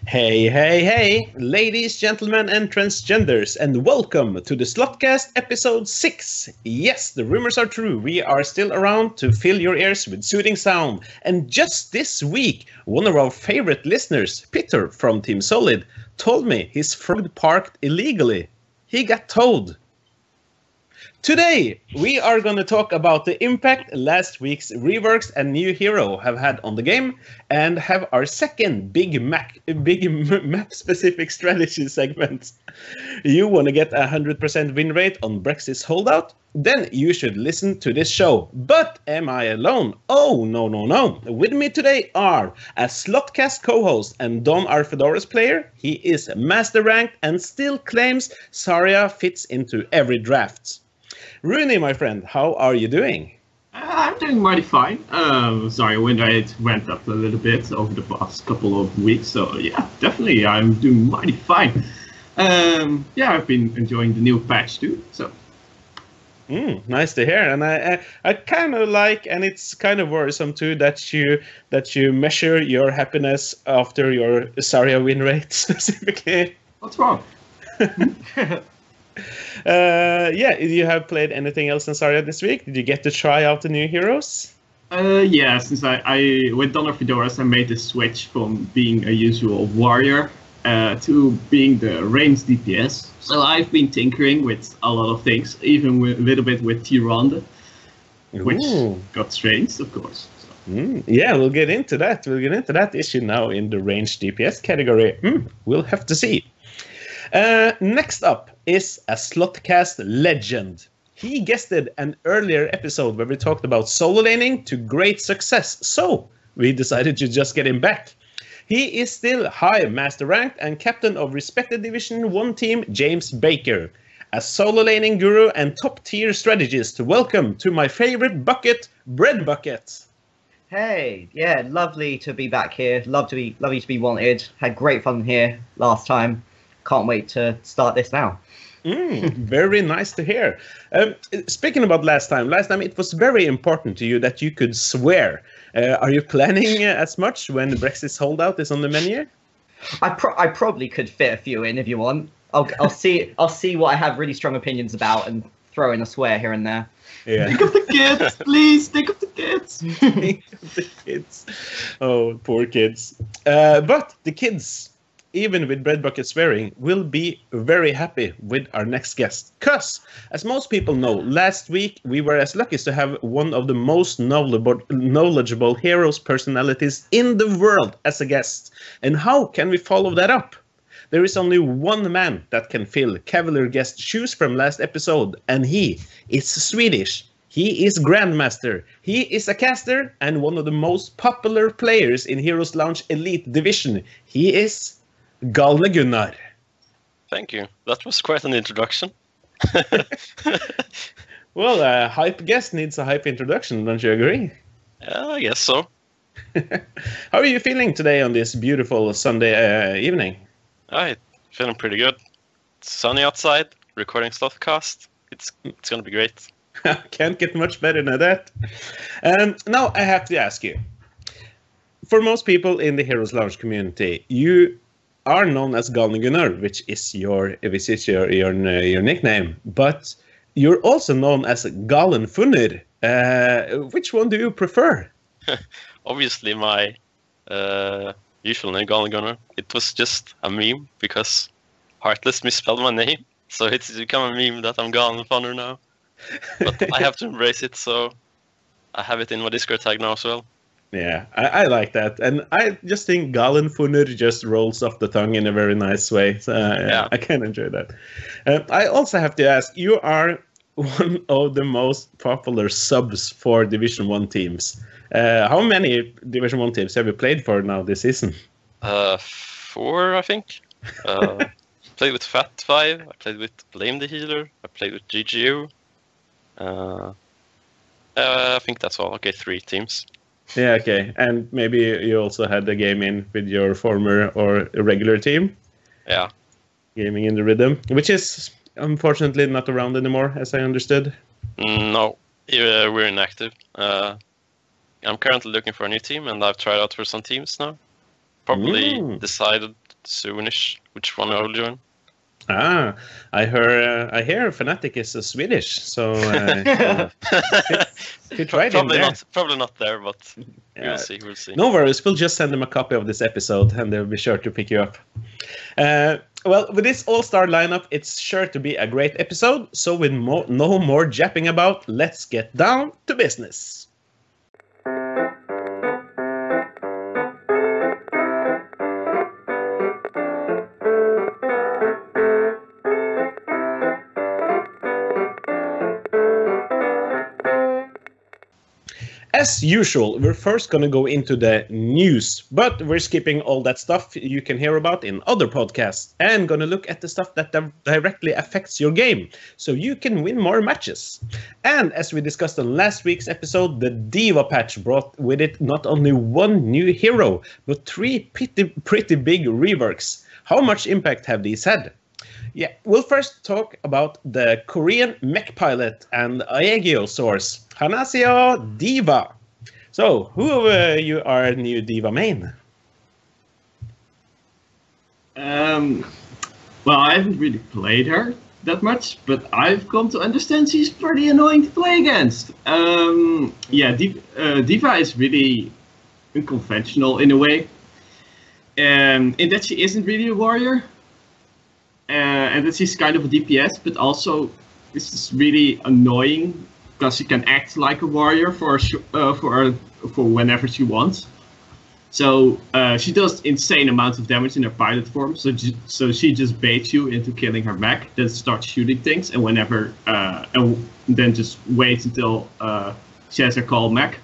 Hey, ladies, gentlemen, and transgenders, and welcome to the Slothcast episode 6. Yes, the rumors are true. We are still around to fill your ears with soothing sound. And just this week, one of our favorite listeners, Peter from Team Solid, told me his Ford parked illegally. He got towed. Today, we are going to talk about the impact last week's reworks and new hero have had on the game, and have our second big map-specific strategy segment. You want to get a 100% win rate on braxis holdout? Then you should listen to this show. But am I alone? Oh, no. With me today are a Slothcast co-host and Don Arfedora's player. He is master ranked and still claims Zarya fits into every draft. Rooney, my friend, how are you doing? I'm doing mighty fine. Sorry, win rate went up a little bit over the past couple of weeks, so yeah, definitely I'm doing mighty fine. I've been enjoying the new patch too, so. Nice to hear, and I kind of like, and it's kind of worrisome too, that you measure your happiness after your Zarya win rate specifically. What's wrong? You have played anything else in Zarya this week? Did you get to try out the new heroes? Since I with Don Arfedora's, I made the switch from being a usual warrior to being the ranged DPS. So I've been tinkering with a lot of things, even a little bit with T-Ronde, which got changed, of course. So. Yeah, we'll get into that. We'll get into that issue now in the ranged DPS category. We'll have to see. Next up is a Slothcast legend. He guested an earlier episode where we talked about solo laning to great success, so we decided to just get him back. He is still high master ranked and captain of respected Division 1 team James Baker, a solo laning guru and top tier strategist. Welcome to my favorite bucket, Bread Bucket. Hey, yeah, lovely to be back here. Lovely to be wanted. Had great fun here last time. Can't wait to start this now. Very nice to hear. Speaking about last time it was very important to you that you could swear. Are you planning as much when braxis holdout is on the menu? I probably could fit a few in if you want. I'll see what I have really strong opinions about and throw in a swear here and there. Yeah. Think of the kids, please. Think of the kids. Think of the kids. Oh, poor kids. But the kids, even with Bread Bucket swearing, will be very happy with our next guest. Because, as most people know, last week we were as lucky as to have one of the most knowledgeable heroes personalities in the world as a guest. And how can we follow that up? There is only one man that can fill Cavalier guest shoes from last episode, and he is Swedish. He is Grandmaster, he is a caster, and one of the most popular players in Heroes Lounge Elite Division. He is Galne Gunnar. Thank you. That was quite an introduction. Well, a hype guest needs a hype introduction, don't you agree? Yeah, I guess so. How are you feeling today on this beautiful Sunday evening? I'm feeling pretty good. It's sunny outside, recording Slothcast. It's going to be great. Can't get much better than that. Now I have to ask you. For most people in the Heroes Lounge community, you are known as Galne Gunnar, which is your nickname, but you're also known as Galen Funner. Which one do you prefer? Obviously, my usual name, Galne Gunnar. It was just a meme because Heartless misspelled my name, so it's become a meme that I'm Galen Funner now. But I have to embrace it, so I have it in my Discord tag now as well. Yeah, I like that. And I just think Galen Funner just rolls off the tongue in a very nice way. So, yeah. I can enjoy that. I also have to ask, you are one of the most popular subs for Division 1 teams. How many Division 1 teams have you played for now this season? 4, I think. Played with Fat5, I played with Blame the Healer, I played with GGU. I think that's all. Okay, 3 teams. Yeah, okay. And maybe you also had a game in with your former or regular team? Yeah. Gaming in the Rhythm, which is unfortunately not around anymore, as I understood. No, we're inactive. I'm currently looking for a new team, and I've tried out for some teams now. Probably decided soonish which one I'll join. Ah, I hear Fnatic is Swedish, so fit right in there. Probably not there, but we'll see. No worries, we'll just send them a copy of this episode, and they'll be sure to pick you up. Well, with this all-star lineup, it's sure to be a great episode. So with no more japping about, let's get down to business. As usual, we're first going to go into the news, but we're skipping all that stuff you can hear about in other podcasts and going to look at the stuff that directly affects your game, so you can win more matches. And as we discussed on last week's episode, the D.Va patch brought with it not only one new hero, but 3 pretty big reworks. How much impact have these had? Yeah, we'll first talk about the Korean mech pilot and Aegyo source, Hanaseo D.Va. So, who you are new D.Va main? Well, I haven't really played her that much, but I've come to understand she's pretty annoying to play against. D.Va is really unconventional in a way, in that she isn't really a warrior. And that she's kind of a DPS, but also this is really annoying because she can act like a warrior for whenever she wants. So she does insane amounts of damage in her pilot form. So she just baits you into killing her mech, then starts shooting things, and and then just waits until she has her call mech,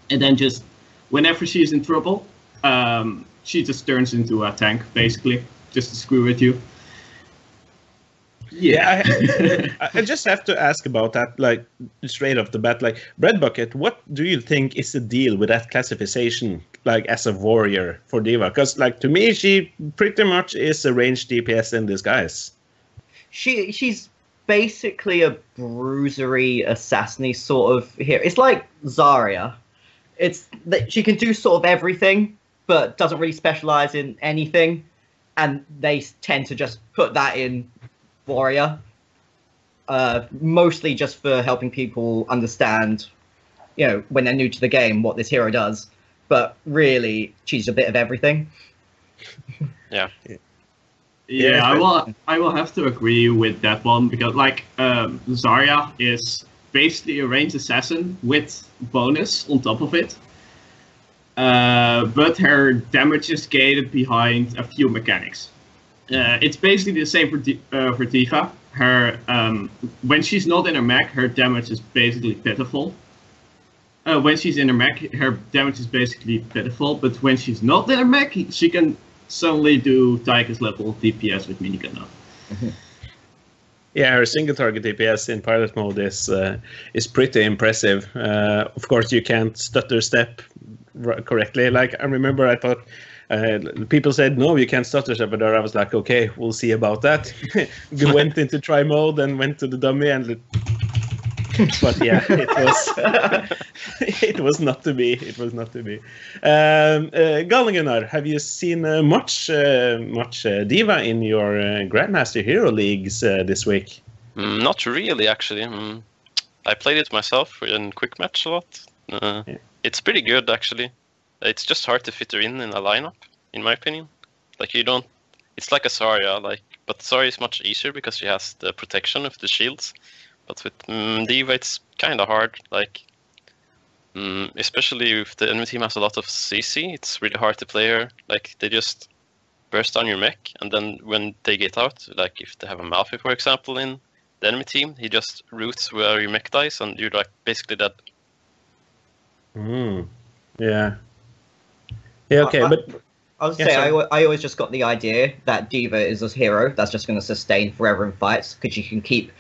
and then just whenever she's in trouble, she just turns into a tank basically, just to screw with you. Yeah, I just have to ask about that, like, straight off the bat. Like, Breadbucket, what do you think is the deal with that classification, like, as a warrior for D.Va? Because, like, to me, she pretty much is a ranged DPS in disguise. She's basically a bruisery, assassin-y sort of hero. It's like Zarya. It's that she can do sort of everything, but doesn't really specialize in anything. And they tend to just put that in warrior, mostly just for helping people understand, when they're new to the game, what this hero does. But really, she's a bit of everything. Yeah, I will have to agree with that one, because Zarya is basically a ranged assassin with bonus on top of it. But her damage is gated behind a few mechanics. It's basically the same for D.Va. Her when she's not in her mech, her damage is basically pitiful. When she's in her mech, her damage is basically pitiful. But when she's not in her mech, she can suddenly do Tychus level DPS with minigun now. Mm-hmm. Yeah, her single target DPS in pilot mode is pretty impressive. Of course, you can't stutter step correctly. Like, I remember, I thought. People said, no, you can't stutter step, but I was like, okay, we'll see about that. Went into try mode and went to the dummy, but yeah, it was not to be. It was not to be. Gallingunar, have you seen much D.Va in your Grandmaster Hero Leagues this week? Not really, actually. I played it myself in quick match a lot. It's pretty good, actually. It's just hard to fit her in a lineup, in my opinion. Like, you don't... It's like a Zarya, but Zarya is much easier because she has the protection of the shields. But with D.Va, it's kind of hard. Like, especially if the enemy team has a lot of CC, it's really hard to play her. Like, they just burst down your mech, and then when they get out, like if they have a Malfi, for example, in the enemy team, he just roots where your mech dies, and you're like basically dead. Yeah. Yeah, okay, but... I was I always just got the idea that D.Va is a hero that's just going to sustain forever in fights, because you can keep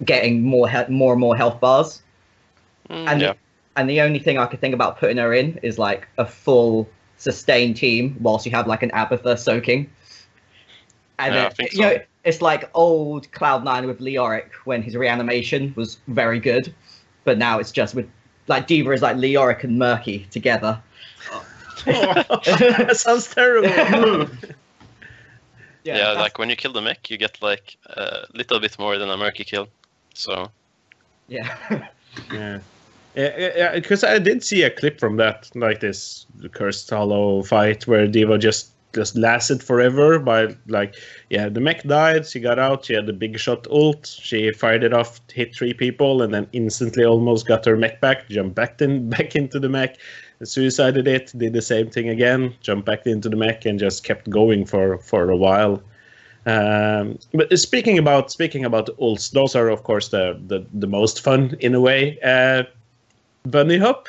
getting more and more health bars. And the only thing I could think about putting her in is like a full sustain team whilst you have like an Abathur soaking. And then, it's like old Cloud9 with Leoric when his reanimation was very good, but now it's just with like Diva is like Leoric and Murky together. That sounds terrible. Yeah, like when you kill the mech, you get like a little bit more than a Murky kill. So. Yeah. Yeah, because I did see a clip from that, like this Cursed Hollow fight where Diva just lasted forever. By like, the mech died, she got out, she had the big shot ult, she fired it off, hit 3 people, and then instantly almost got her mech back, jumped back into the mech, suicided it, did the same thing again, jumped back into the mech, and just kept going for a while. But speaking about ults, those are of course the most fun in a way. Bunny hop,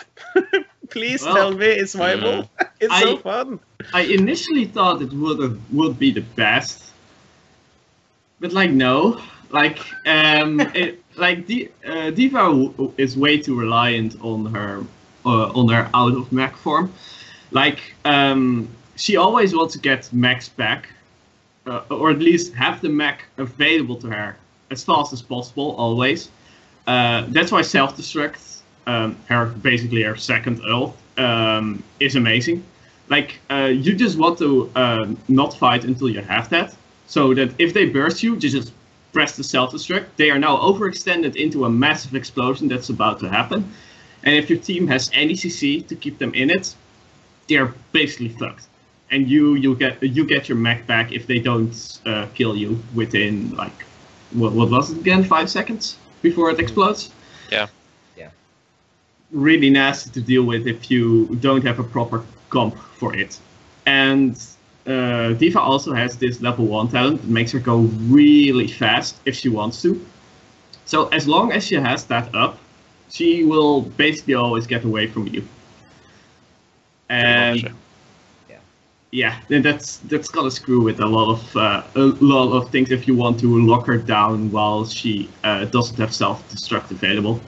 please tell me it's viable. It's so fun. I initially thought it would be the best, but like no, like Diva is way too reliant on her out of mech form. Like she always wants to get mechs back, or at least have the mech available to her as fast as possible. Always. That's why self-destruct. Basically her second ult is amazing. Like you just want to not fight until you have that, so that if they burst you just press the self-destruct. They are now overextended into a massive explosion that's about to happen, and if your team has any CC to keep them in it, they're basically fucked. And you get your mech back if they don't kill you within like what was it again, 5 seconds before it explodes. Yeah. Really nasty to deal with if you don't have a proper comp for it. And Diva also has this level 1 talent that makes her go really fast if she wants to. So as long as she has that up, she will basically always get away from you. And then that's gonna screw with a lot of things if you want to lock her down while she doesn't have self-destruct available.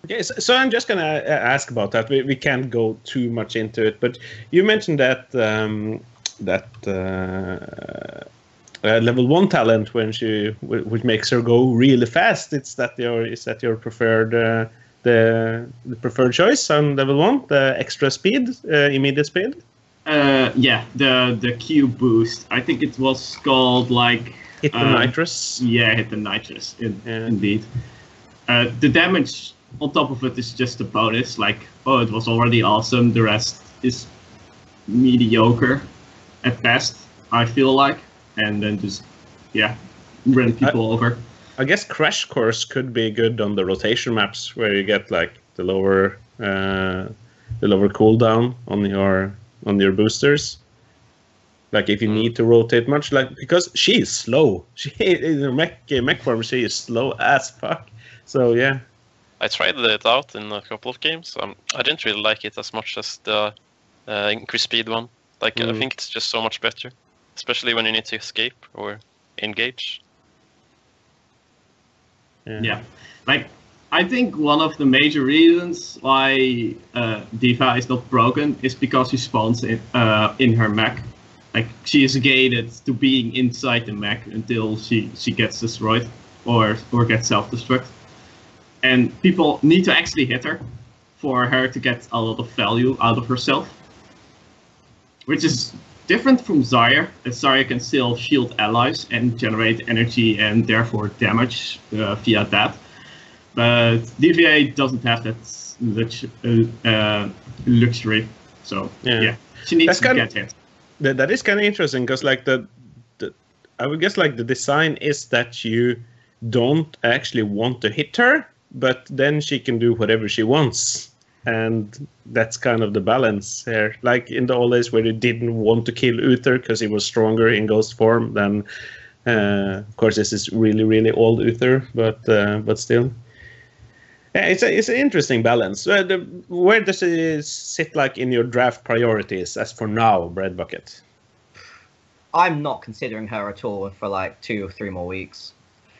Okay, so I'm just gonna ask about that. We can't go too much into it, but you mentioned that level 1 talent which makes her go really fast. Is that your preferred the preferred choice on level 1? The extra speed, immediate speed. The Q boost. I think it was called like hit the nitrous. Yeah, hit the nitrous. Indeed. The damage on top of it is just a bonus, like, it was already awesome, the rest is mediocre at best, I feel like, and then just, run people over. I guess Crash Course could be good on the rotation maps, where you get, like, the lower cooldown on your boosters. Like, if you need to rotate much, like, because she is slow. In her mech form, she is slow as fuck, so, yeah. I tried it out in a couple of games. I didn't really like it as much as the increased speed one. Like I think it's just so much better, especially when you need to escape or engage. Yeah, like I think one of the major reasons why Diva is not broken is because she spawns in her mech. Like she is gated to being inside the mech until she gets destroyed or gets self-destruct. And people need to actually hit her for her to get a lot of value out of herself. Which is different from Zarya, as Zarya can still shield allies and generate energy and therefore damage via that. But DVA doesn't have that luxury, so she needs to get hit. That is kind of interesting, because like I would guess like the design is that you don't actually want to hit her, but then she can do whatever she wants, and that's kind of the balance here. Like in the old days where you didn't want to kill Uther because he was stronger in ghost form, then of course this is really really old Uther, but still. Yeah, it's an interesting balance. Where does it sit like in your draft priorities as for now, Bread Bucket? I'm not considering her at all for like 2 or 3 more weeks.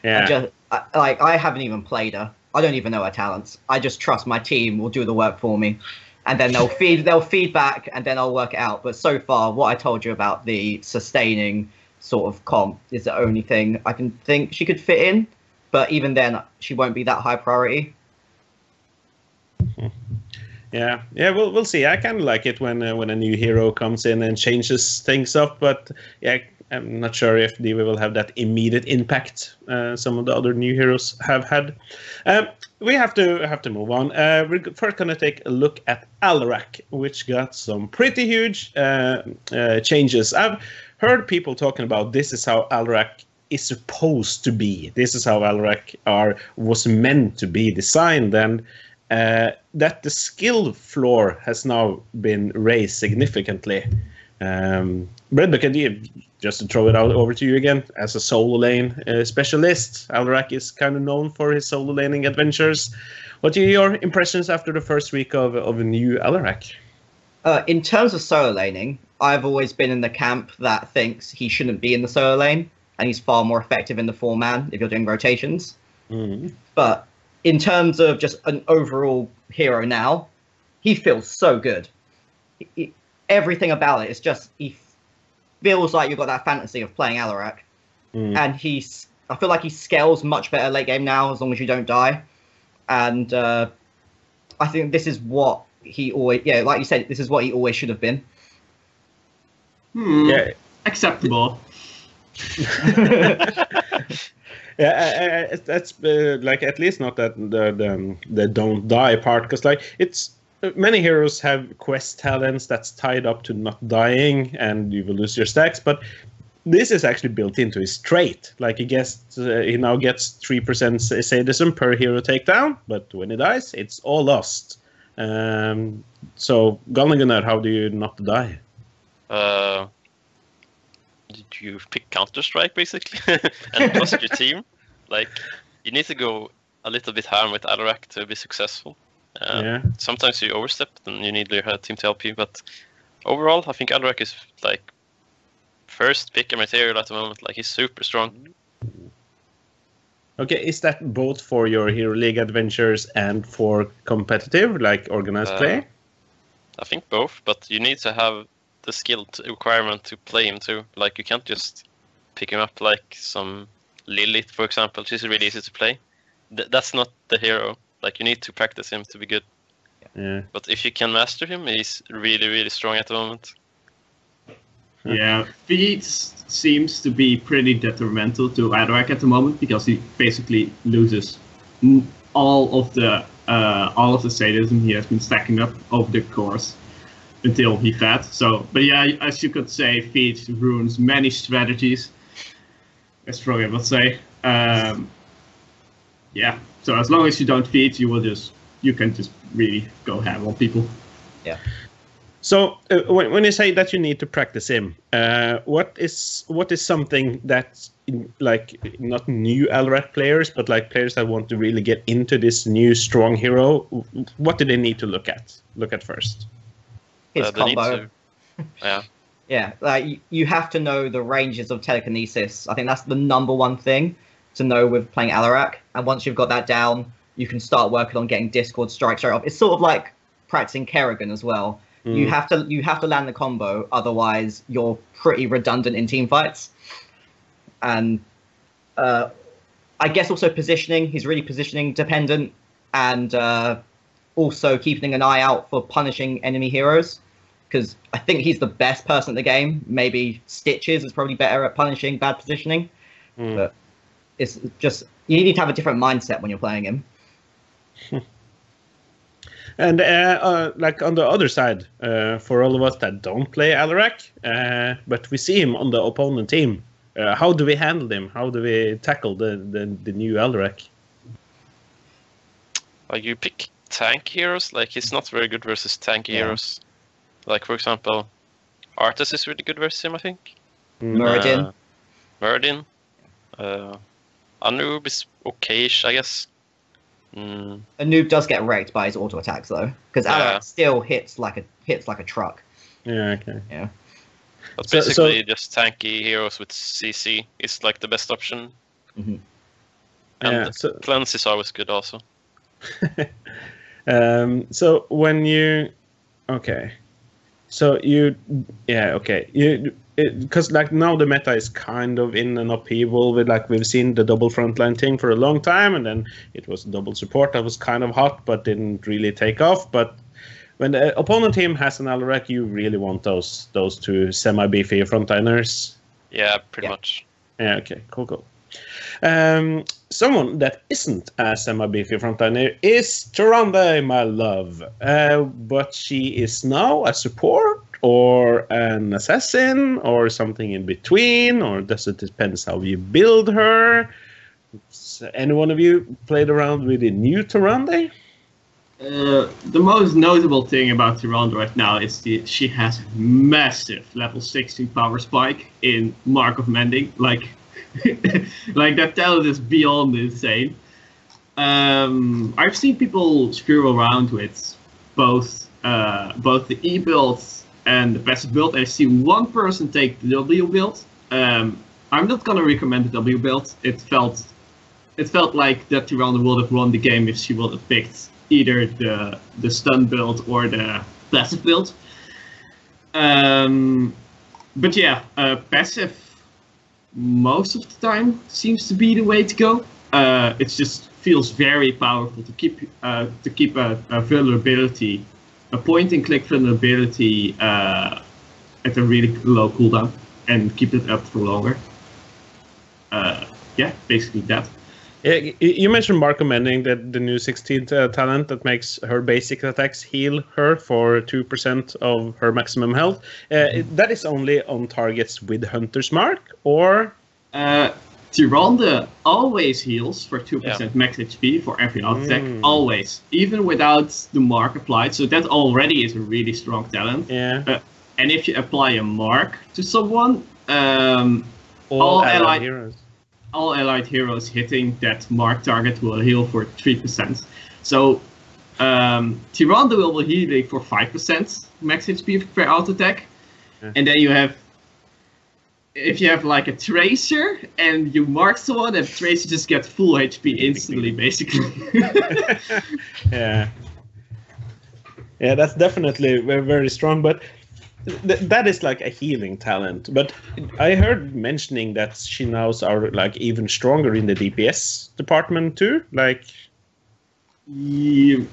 Yeah. I haven't even played her. I don't even know her talents. I just trust my team will do the work for me, and then they'll feed back, and then I'll work it out. But so far, what I told you about the sustaining sort of comp is the only thing I can think she could fit in. But even then, she won't be that high priority. Yeah, we'll see. I kind of like it when a new hero comes in and changes things up, but yeah, I'm not sure if Diva will have that immediate impact some of the other new heroes have had. We have to move on. We're first going to take a look at Alarak, which got some pretty huge changes. I've heard people talking about this is how Alarak is supposed to be. This is how Alarak was meant to be designed, and that the skill floor has now been raised significantly. Breadbucket, just to throw it out over to you again, as a solo lane specialist, Alarak is kind of known for his solo laning adventures. What are your impressions after the first week of a new Alarak? In terms of solo laning, I've always been in the camp that thinks he shouldn't be in the solo lane, and he's far more effective in the 4-man if you're doing rotations. But in terms of just an overall hero now, he feels so good. Everything about it is just, he feels like you've got that fantasy of playing Alarak. And I feel like he scales much better late game now, as long as you don't die. And I think this is what he always, like you said, this is what he always should have been. Yeah. Acceptable. Yeah, that's like at least not that the don't die part, because like it's many heroes have quest talents that's tied up to not dying, and you will lose your stacks. But this is actually built into his trait. Like he now gets 3% sadism per hero takedown, but when he dies, it's all lost. So Gunnar, how do you not die? You pick Counter-Strike basically and trust your team. Like you need to go a little bit harm with Alarak to be successful. Sometimes you overstep and you need your team to help you, but overall I think Alarak is like first pick material at the moment. Like he's super strong. Okay, is that both for your Hero League adventures and for competitive, like organized play? I think both, but you need to have the skill requirement to play him too. Like you can't just pick him up like some Lilith, for example. She's really easy to play. That's not the hero. Like you need to practice him to be good. Yeah. But if you can master him, he's really, really strong at the moment. Yeah, Feeds seems to be pretty detrimental to Alarak at the moment because he basically loses all of the sadism he has been stacking up over the course until he fed. So, but yeah, as you could say, Feeds ruins many strategies. That's probably what I would say. Yeah. So as long as you don't feed, you can just really go ham on people. Yeah. So when you say that you need to practice him, what is something that's like not new Alarak players, but like players that want to really get into this new strong hero? What do they need to look at first? His combo. Yeah. Yeah, like you have to know the ranges of telekinesis. I think that's the number one thing to know with playing Alarak. And once you've got that down, you can start working on getting Discord strike straight off. It's sort of like practicing Kerrigan as well. You have to land the combo, otherwise you're pretty redundant in team fights. And I guess also positioning. He's really positioning dependent, and also keeping an eye out for punishing enemy heroes. Because I think he's the best person in the game. Maybe Stitches is probably better at punishing bad positioning. But it's just, you need to have a different mindset when you're playing him. And like on the other side, for all of us that don't play Alarak, but we see him on the opponent team, how do we handle him? How do we tackle the new Alarak? You pick tank heroes. Like he's not very good versus tank heroes. Like for example, Arthas is really good versus him, I think. Muradin. Anub is okayish, I guess. Anub does get wrecked by his auto attacks though, because Alarak still hits like a truck. Yeah, okay. Yeah. But basically, just tanky heroes with CC is like the best option. And cleanse is always good also. So when you, because like now the meta is kind of in an upheaval with like we've seen the double frontline thing for a long time, and then it was double support that was kind of hot but didn't really take off. But when the opponent team has an Alarak, you really want those two semi-beefy frontliners. Yeah, pretty much. Yeah, okay, cool. Someone that isn't a semi-beefy frontliner is Tyrande, my love. But she is now a support or an assassin or something in between, or does it depend how you build her? Any one of you played around with the new Tyrande? The most notable thing about Tyrande right now is she has massive level 16 power spike in Mark of Mending. Like that talent is beyond insane. I've seen people screw around with both the E build and the passive build. I've seen one person take the W build. I'm not gonna recommend the W build. It felt like that Tyrande would have won the game if she would have picked either the stun build or the passive build. But yeah, passive most of the time seems to be the way to go. It just feels very powerful to keep a vulnerability, a point and click vulnerability at a really low cooldown and keep it up for longer. Yeah, basically that. Yeah, you mentioned Mark Mending, that the new 16th talent that makes her basic attacks heal her for 2% of her maximum health. That is only on targets with Hunter's Mark, or? Tyrande always heals for 2% max HP for every auto attack, always, even without the mark applied. So that already is a really strong talent. Yeah. And if you apply a mark to someone, all allied heroes hitting that mark target will heal for 3%. So Tyrande will be healing for 5% max HP per auto attack. Yeah. And then you have, if you have like a Tracer and you mark someone, and Tracer just gets full HP instantly, basically. Yeah, that's definitely very, very strong, but that is like a healing talent. But I heard mentioning that she now are like even stronger in the DPS department too. Like, yeah,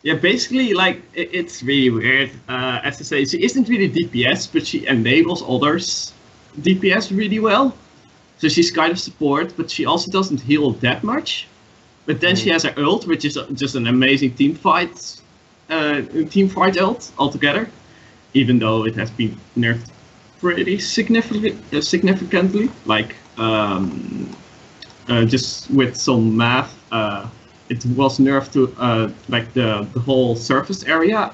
basically, like it's really weird. As I say, she isn't really DPS, but she enables others DPS really well. So she's kind of support, but she also doesn't heal that much. But then she has her ult, which is just an amazing team fight ult altogether. Even though it has been nerfed pretty significantly, like just with some math, it was nerfed to like the whole surface area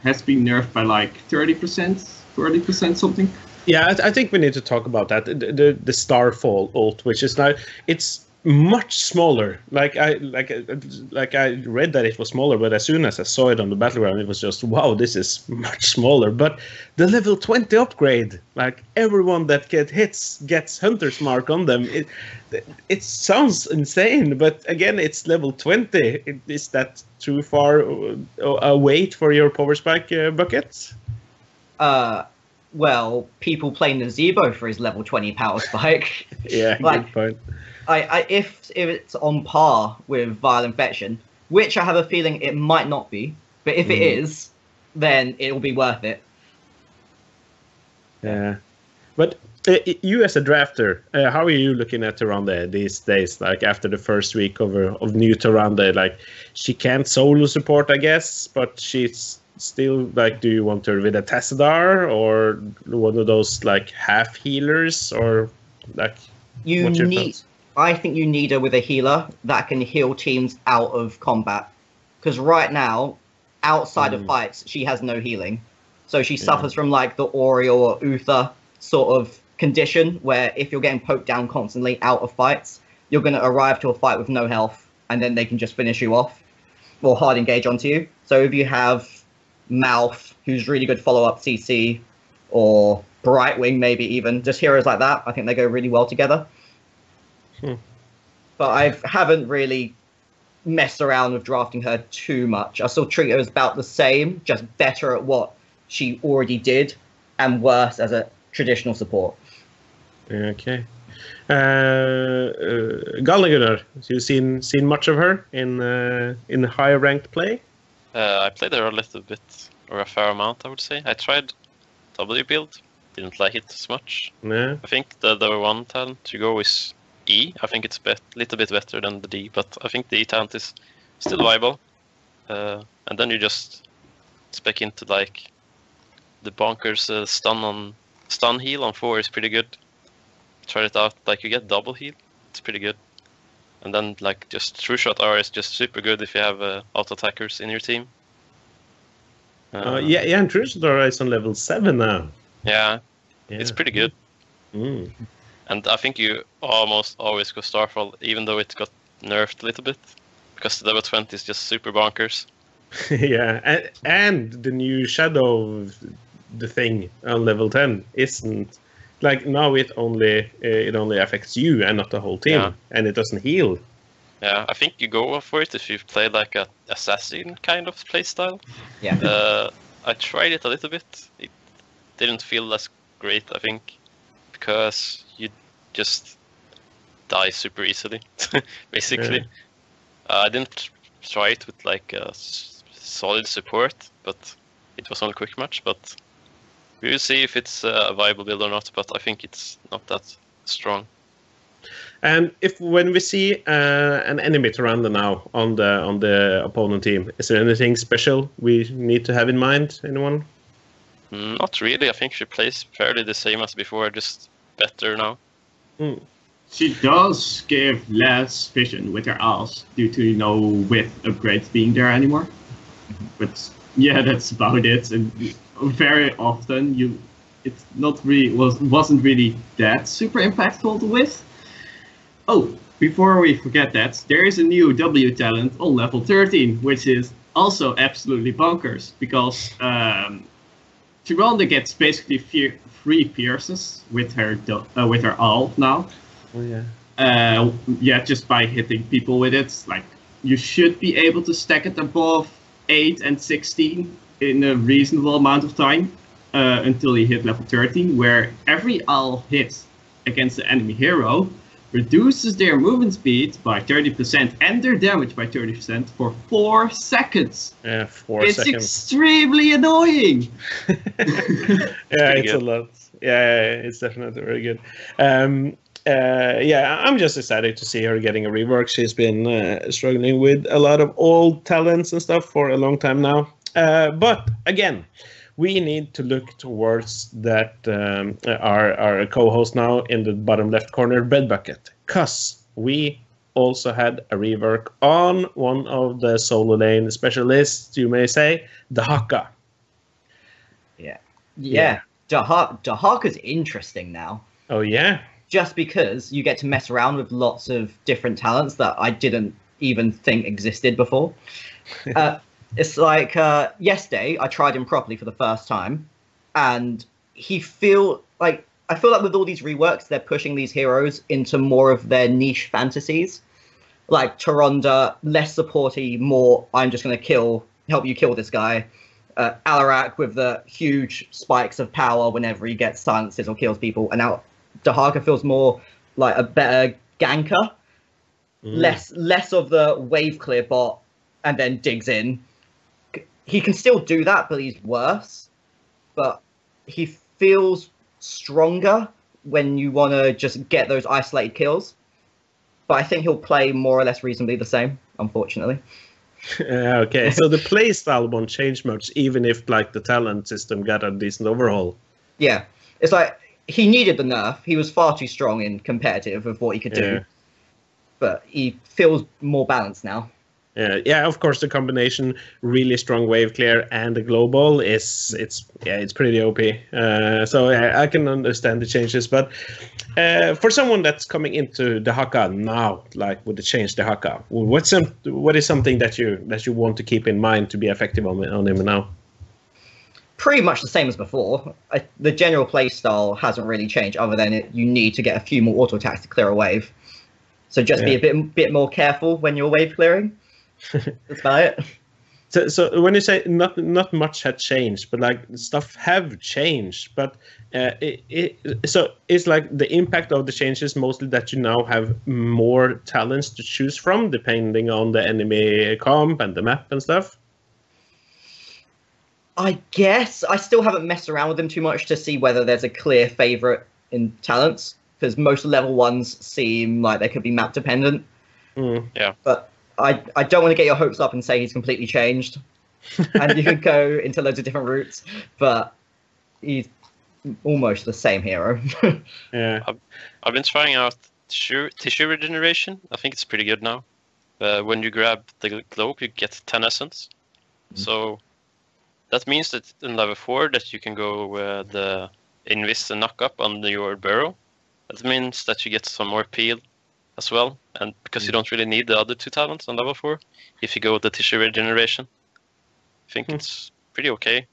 has been nerfed by like 30% something. Yeah, I think we need to talk about that. The Starfall ult, which is now it's much smaller. Like I read that it was smaller, but as soon as I saw it on the battleground, it was just, wow, this is much smaller. But the level 20 upgrade, like everyone that gets Hunter's Mark on them. It sounds insane, but again, it's level 20. Is that too far a wait for your power spike buckets? Well, people playing the Zebo for his level 20 power spike. Yeah, like, good point. If it's on par with Vile Infection, which I have a feeling it might not be, but if it is, then it will be worth it. Yeah, but you as a drafter, how are you looking at Tyrande these days? Like after the first week of new Tyrande, like she can't solo support, I guess, but she's still like, do you want her with a Tassadar or one of those like half healers, or like what's your thoughts? I think you need her with a healer that can heal teams out of combat. Because right now, outside of fights, she has no healing. So she suffers from like the Oriole or Uther sort of condition, where if you're getting poked down constantly out of fights, you're going to arrive to a fight with no health, and then they can just finish you off or hard engage onto you. So if you have Mouth, who's really good follow-up CC, or Brightwing maybe even, just heroes like that, I think they go really well together. But I haven't really messed around with drafting her too much. I still treat her as about the same, just better at what she already did and worse as a traditional support. Okay. Galnagunar, you've seen much of her in higher ranked play? I played her a little bit, or a fair amount, I would say. I tried W build, didn't like it as much. No. I think the one talent to go is E. I think it's a little bit better than the D, but I think the E talent is still viable. And then you just spec into like the bonkers stun heal on 4 is pretty good. Try it out, like you get double heal, it's pretty good. And then like just true shot R is just super good if you have auto attackers in your team. Yeah, and true shot R is on level 7 now. Yeah, it's pretty good. Mm. And I think you almost always go Starfall, even though it got nerfed a little bit, because the level 20 is just super bonkers. Yeah, and the new Shadow, the thing on level 10 isn't like now. It only affects you and not the whole team, and it doesn't heal. Yeah, I think you go for it if you play like a assassin kind of playstyle. Yeah. I tried it a little bit. It didn't feel as great, I think, because you just die super easily, basically. Yeah. I didn't try it with like a solid support, but it was only quick match. But we will see if it's a viable build or not. But I think it's not that strong. And when we see an enemy Tyrande now on the opponent team, is there anything special we need to have in mind? Anyone? Not really. I think she plays fairly the same as before, just better now. Mm. She does give less vision with her owls due to no width upgrades being there anymore. But yeah, that's about it. And very often it's not really wasn't really that super impactful to width. Oh, before we forget that, there is a new W talent on level 13, which is also absolutely bonkers because Tyrande gets basically 3 pierces with her owl now. Oh yeah. Yeah, just by hitting people with it. Like you should be able to stack it above 8 and 16 in a reasonable amount of time until you hit level 13, where every owl hit against the enemy hero reduces their movement speed by 30% and their damage by 30% for 4 seconds. Yeah, 4 seconds. It's extremely annoying. Yeah, it's a lot. Yeah, it's definitely very good. Yeah, I'm just excited to see her getting a rework. She's been struggling with a lot of old talents and stuff for a long time now. But again, we need to look towards that our co-host now in the bottom left corner, Bread Bucket, because we also had a rework on one of the solo lane specialists, you may say, the Haka. Yeah. Dahaka's interesting now. Oh yeah. Just because you get to mess around with lots of different talents that I didn't even think existed before. It's like yesterday I tried him properly for the first time, and I feel like with all these reworks they're pushing these heroes into more of their niche fantasies. Like Tyrande, less supporty, more I'm just going to help you kill this guy. Alarak with the huge spikes of power whenever he gets silences or kills people, and now Dahaka feels more like a better ganker. Less of the wave clear bot and then digs in. He can still do that, but he's worse. But he feels stronger when you want to just get those isolated kills. But I think he'll play more or less reasonably the same, unfortunately. Okay, so the play style won't change much, even if like the talent system got a decent overhaul. Yeah, it's like he needed the nerf. He was far too strong in competitive of what he could do. But he feels more balanced now. Yeah, of course, the combination really strong wave clear and the global it's pretty OP. So I can understand the changes, but for someone that's coming into the Haka now, like with the change the Haka, what is something that you want to keep in mind to be effective on him now? Pretty much the same as before. The general play style hasn't really changed, other than you need to get a few more auto attacks to clear a wave. So just be a bit more careful when you're wave clearing. That's about it. So when you say not much had changed, but like stuff have changed, but so it's like the impact of the changes mostly that you now have more talents to choose from depending on the enemy comp and the map and stuff. I guess I still haven't messed around with them too much to see whether there's a clear favorite in talents, because most level ones seem like they could be map dependent. Yeah. But I don't want to get your hopes up and say he's completely changed, and you can go into loads of different routes. But he's almost the same hero. Yeah. I've been trying out tissue regeneration. I think it's pretty good now. When you grab the cloak, you get 10 essence. So that means that in level 4 that you can go the invest and knock up on your burrow. That means that you get some more peel as well, and because you don't really need the other 2 talents on level 4, if you go with the tissue regeneration, I think it's pretty okay.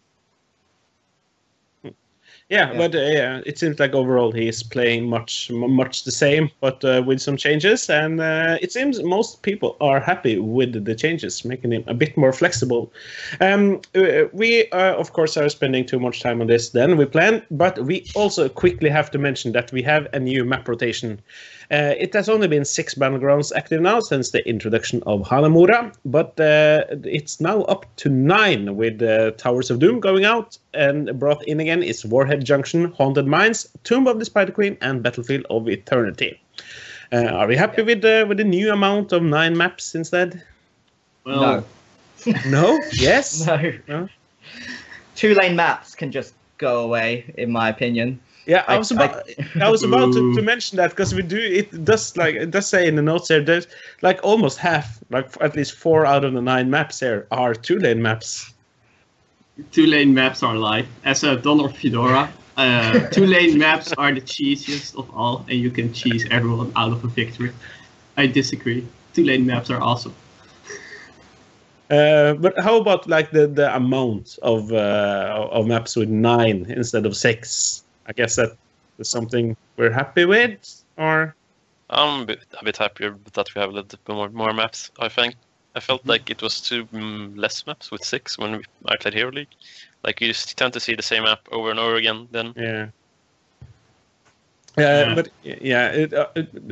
Yeah, but it seems like overall he's playing much the same, but with some changes, and it seems most people are happy with the changes, making him a bit more flexible. We, of course, are spending too much time on this than we planned, but we also quickly have to mention that we have a new map rotation. It has only been 6 battlegrounds active now since the introduction of Hanamura, but it's now up to 9 with Towers of Doom going out, and brought in again is Warhead Junction, Haunted Mines, Tomb of the Spider Queen, and Battlefield of Eternity. Are we happy with the new amount of 9 maps instead? Well, No. No? Yes? No. 2-lane maps can just go away, in my opinion. Yeah, I was about to mention that, because it does say in the notes here, there's like almost half, like at least 4 out of the 9 maps here are 2-lane maps. 2-lane maps are life. As a Donor Fedora, 2-lane maps are the cheesiest of all, and you can cheese everyone out of a victory. I disagree. 2-lane maps are awesome. But how about like the amount of maps with 9 instead of 6? I guess that is something we're happy with, or I'm a bit happier that we have a little bit more maps. I think I felt like it was too less maps with 6 when I played Hero League. Like you just tend to see the same map over and over again. Then but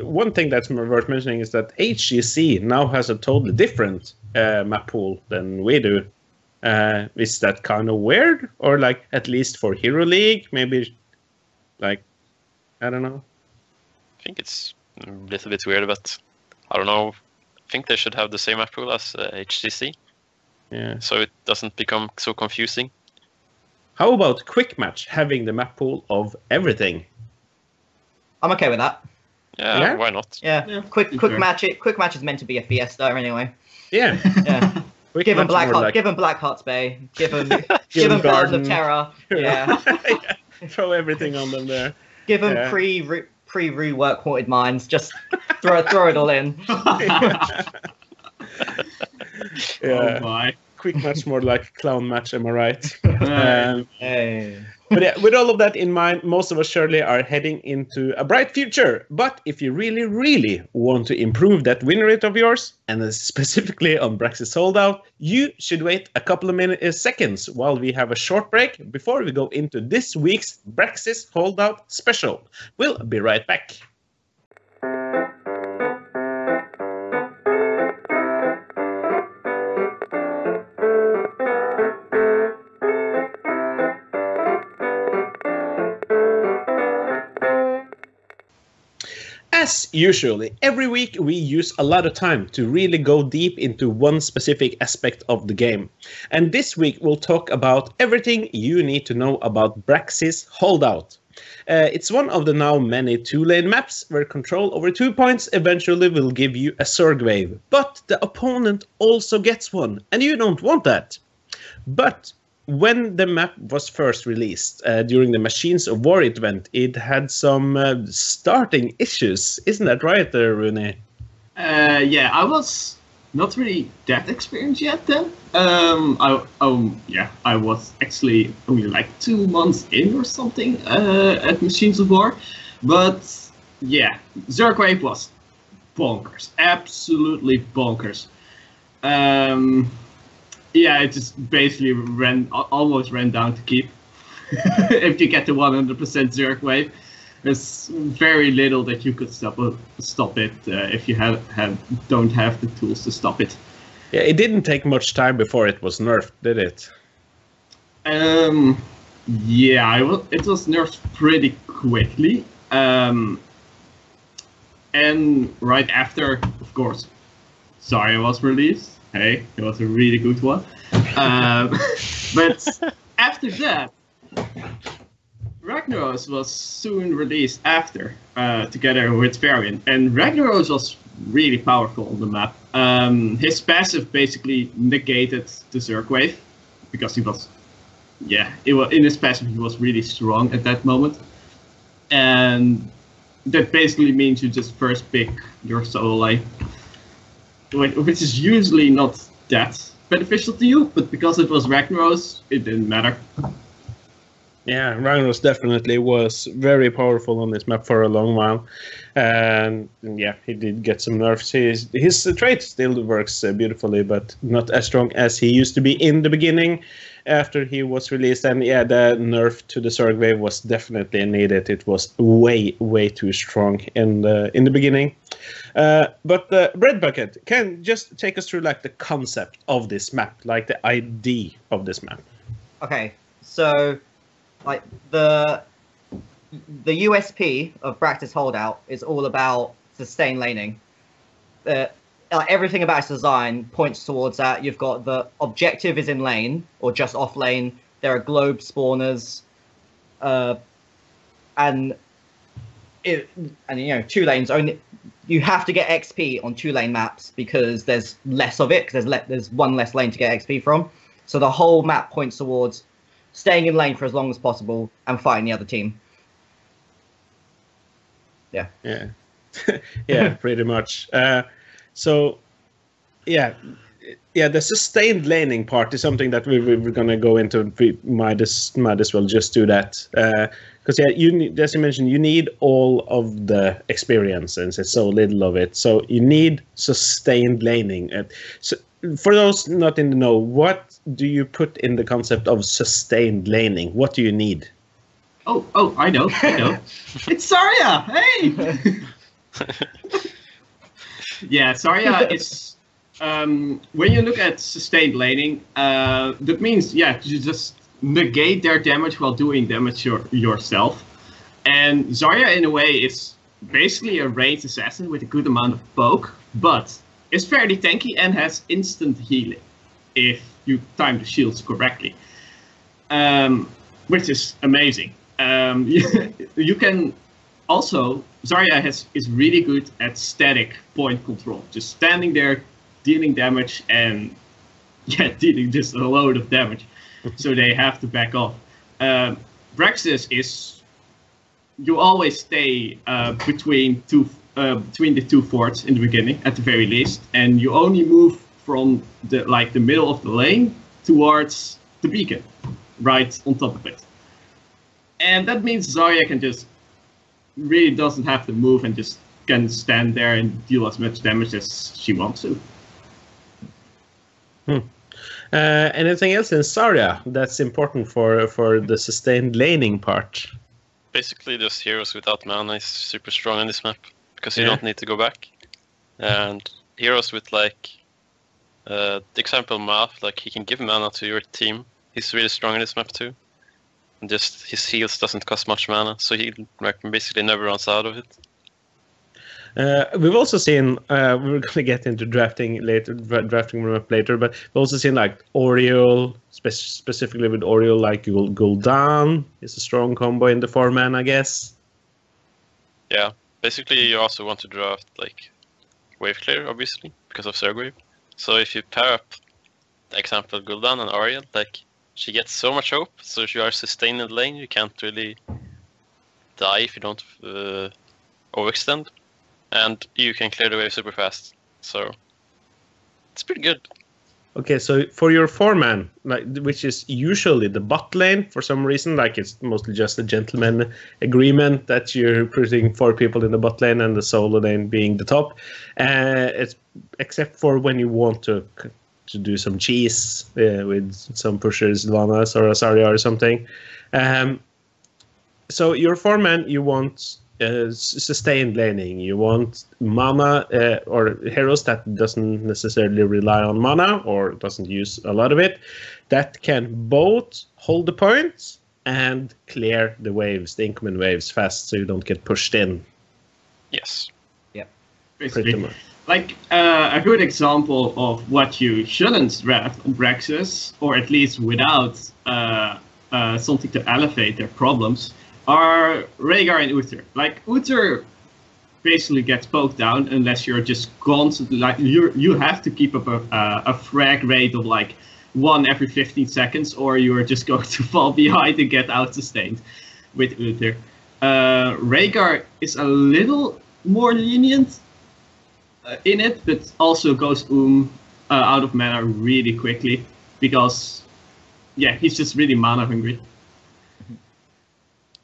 one thing that's worth mentioning is that HGC now has a totally different map pool than we do. Is that kind of weird, or like at least for Hero League, maybe? Like, I don't know. I think it's a little bit weird, but I don't know. I think they should have the same map pool as HCC. Yeah. So it doesn't become so confusing. How about Quick Match having the map pool of everything? I'm okay with that. Yeah. Why not? Yeah. Quick match is meant to be a fiesta anyway. Yeah. Yeah. Give him Blackheart's Bay. Give him Garden of Terror. Yeah. Throw everything on them there. Give them pre-rework Haunted Mines. Just throw it all in. Oh my. Quick Match more like Clown Match, am I right? Hey. But yeah, with all of that in mind, most of us surely are heading into a bright future. But if you really, really want to improve that win rate of yours, and specifically on Braxis Holdout, you should wait a couple of seconds while we have a short break before we go into this week's Braxis Holdout special. We'll be right back. As usually, every week we use a lot of time to really go deep into one specific aspect of the game. And this week we'll talk about everything you need to know about Braxis Holdout. It's one of the now many 2-lane maps where control over 2 points eventually will give you a Zerg wave. But the opponent also gets one, and you don't want that. But when the map was first released during the Machines of War event, it had some starting issues. Isn't that right, Rune? Yeah, I was not really that experienced yet then. I was actually only like 2 months in or something at Machines of War. But yeah, Zerg Wave was bonkers. Absolutely bonkers. Yeah, it just basically almost ran down to keep. If you get the 100% Zerg wave, there's very little that you could stop it if you don't have the tools to stop it. Yeah, it didn't take much time before it was nerfed, did it? Yeah, it was nerfed pretty quickly. And right after, of course, Zarya was released. Hey, it was a really good one. But after that, Ragnaros was soon released after, together with Varian. And Ragnaros was really powerful on the map. His passive basically negated the Zerg wave, because he was, in his passive he was really strong at that moment. And that basically means you just first pick your solo lane, which is usually not that beneficial to you, but because it was Ragnaros, it didn't matter. Yeah, Ragnaros definitely was very powerful on this map for a long while. And yeah, he did get some nerfs. His trait still works beautifully, but not as strong as he used to be in the beginning after he was released. And yeah, the nerf to the Zerg wave was definitely needed. It was way, way too strong in the beginning. But Bread Bucket, can just take us through like the concept of this map, like the idea of this map. Okay, so like the USP of Braxis Holdout is all about sustained laning. Everything about its design points towards that. You've got the objective is in lane or just off lane. There are globe spawners, and 2 lanes only. You have to get XP on 2 lane maps because there's less of it, because there's one less lane to get XP from. So the whole map points towards staying in lane for as long as possible and fighting the other team. Yeah. Yeah. Yeah, pretty much. So, the sustained laning part is something that we're going to go into. We might as well just do that. Because, you need, as you mentioned, you need all of the experience, and there's so little of it. So you need sustained laning. So for those not in the know, what do you put in the concept of sustained laning? What do you need? Oh, I know. It's Zarya! Hey! Yeah, Zarya is... when you look at sustained laning, that means, you just negate their damage while doing damage yourself. And Zarya, in a way, is basically a ranged assassin with a good amount of poke, but is fairly tanky and has instant healing if you time the shields correctly, which is amazing. You can also, Zarya is really good at static point control, just standing there, dealing damage, and dealing just a load of damage, so they have to back off. Braxis is, you always stay between the 2 forts in the beginning, at the very least, and you only move from the middle of the lane towards the beacon, right on top of it. And that means Zarya can just really doesn't have to move and just can stand there and deal as much damage as she wants to. Anything else in Zarya that's important for the sustained laning part? Basically, just heroes without mana is super strong on this map, because you don't need to go back. And heroes with the example Math, he can give mana to your team. He's really strong in this map too. And just his heals doesn't cost much mana, so he basically never runs out of it. We've also seen, we're going to get into drafting map later, but we've also seen Oriole, specifically with Oriole, Gul'dan is a strong combo in the 4-man, I guess. Yeah, basically you also want to draft Wave Clear, obviously, because of Zerg Wave. So if you pair up, the example Gul'dan and Oriole, she gets so much hope, so if you are sustained in the lane, you can't really die if you don't overextend. And you can clear the wave super fast, so it's pretty good. Okay, so for your 4-man, which is usually the bot lane for some reason, it's mostly just a gentleman agreement that you're putting 4 people in the bot lane and the solo lane being the top. It's except for when you want to do some cheese with some pushers, Lanas or Zarya or something. So your 4-man, you want sustained laning. You want mana or heroes that doesn't necessarily rely on mana or doesn't use a lot of it, that can both hold the points and clear the waves, the incoming waves, fast, so you don't get pushed in. Yes. Yep. Basically, Pretty much. like a good example of what you shouldn't draft on Braxis, or at least without something to elevate their problems, are Rhaegar and Uther. Like, Uther basically gets poked down unless you're just constantly, like, you have to keep up a frag rate of like 1 every 15 seconds, or you're just going to fall behind and get out-sustained with Uther. Rhaegar is a little more lenient in it, but also goes out of mana really quickly because, yeah, he's just really mana hungry.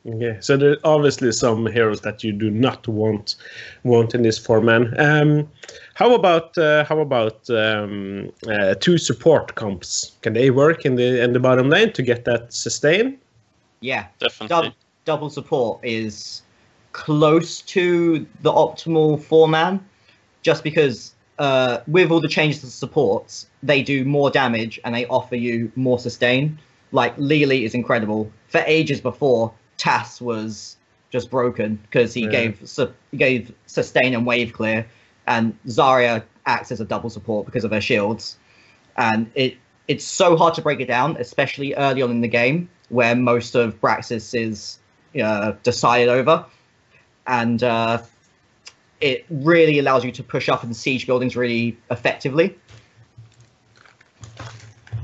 Okay, so there are obviously some heroes that you do not want in this format. How about 2 support comps? Can they work in the bottom lane to get that sustain? Yeah, Definitely. Double support is close to the optimal 4-man, just because with all the changes to supports, they do more damage and they offer you more sustain. Like, Lily is incredible. For ages before, Tass was just broken because he gave sustain and wave clear, and Zarya acts as a double support because of her shields. And it's so hard to break it down, especially early on in the game where most of Braxis is decided over, and it really allows you to push up in siege buildings really effectively.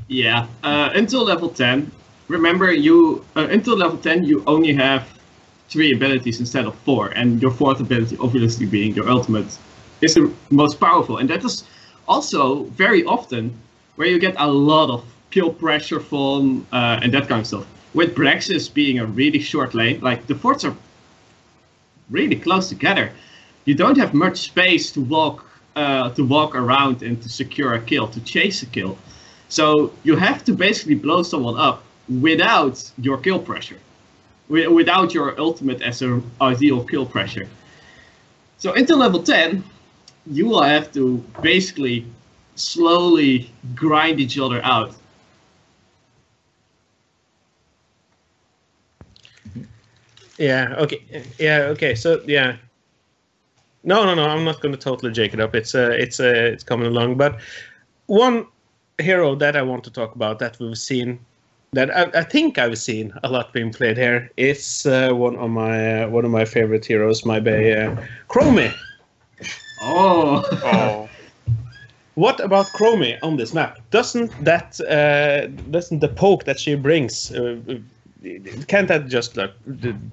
Yeah, until level 10. Remember, until level 10 you only have 3 abilities instead of 4, and your 4th ability, obviously being your ultimate, is the most powerful. And that is also very often where you get a lot of kill pressure from and that kind of stuff. With Braxis being a really short lane, like, the forts are really close together. You don't have much space to walk around and to secure a kill, to chase a kill. So you have to basically blow someone up without your kill pressure, without your ultimate as an ideal kill pressure. So until level 10, you will have to basically slowly grind each other out. Yeah. Okay. Yeah. Okay. So yeah. No. I'm not going to totally jake it up. It's coming along. But one hero that I want to talk about that we've seen, that I think I've seen a lot being played here, is one of my favorite heroes, my bay, Chromie. Oh. What about Chromie on this map? Doesn't the poke that she brings? Can't that just like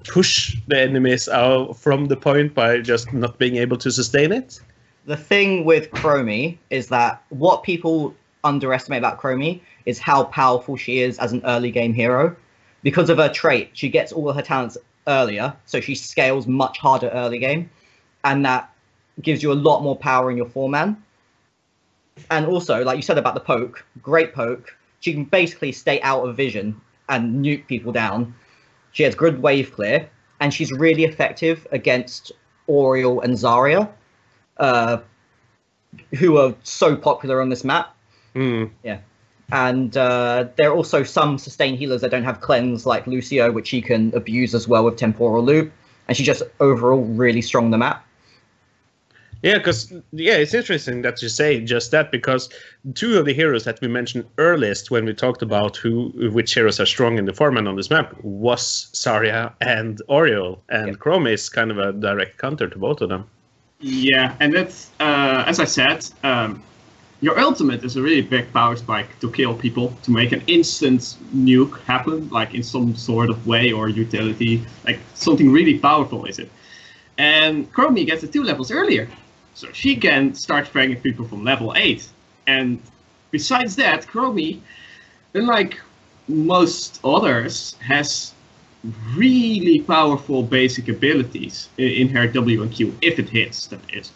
push the enemies out from the point by just not being able to sustain it? The thing with Chromie is that what people underestimate about Chromie is how powerful she is as an early game hero. Because of her trait, she gets all of her talents earlier, so she scales much harder early game, and that gives you a lot more power in your 4-man. And also, like you said about the poke, great poke. She can basically stay out of vision and nuke people down. She has good wave clear, and she's really effective against Oriel and Zarya, who are so popular on this map. Yeah. And there are also some sustain healers that don't have cleanse, like Lucio, which he can abuse as well with Temporal Loop. And she's just overall really strong on the map. Yeah, because it's interesting that you say just that, because 2 of the heroes that we mentioned earliest when we talked about which heroes are strong in the format on this map was Zarya and Oriel, and Chromie is kind of a direct counter to both of them. Yeah, and that's as I said, your ultimate is a really big power spike to kill people, to make an instant nuke happen, like in some sort of way or utility, like something really powerful is it. And Chromie gets it 2 levels earlier. So she can start fragging people from level 8. And besides that, Chromie, unlike most others, has really powerful basic abilities in her W and Q, if it hits, that is.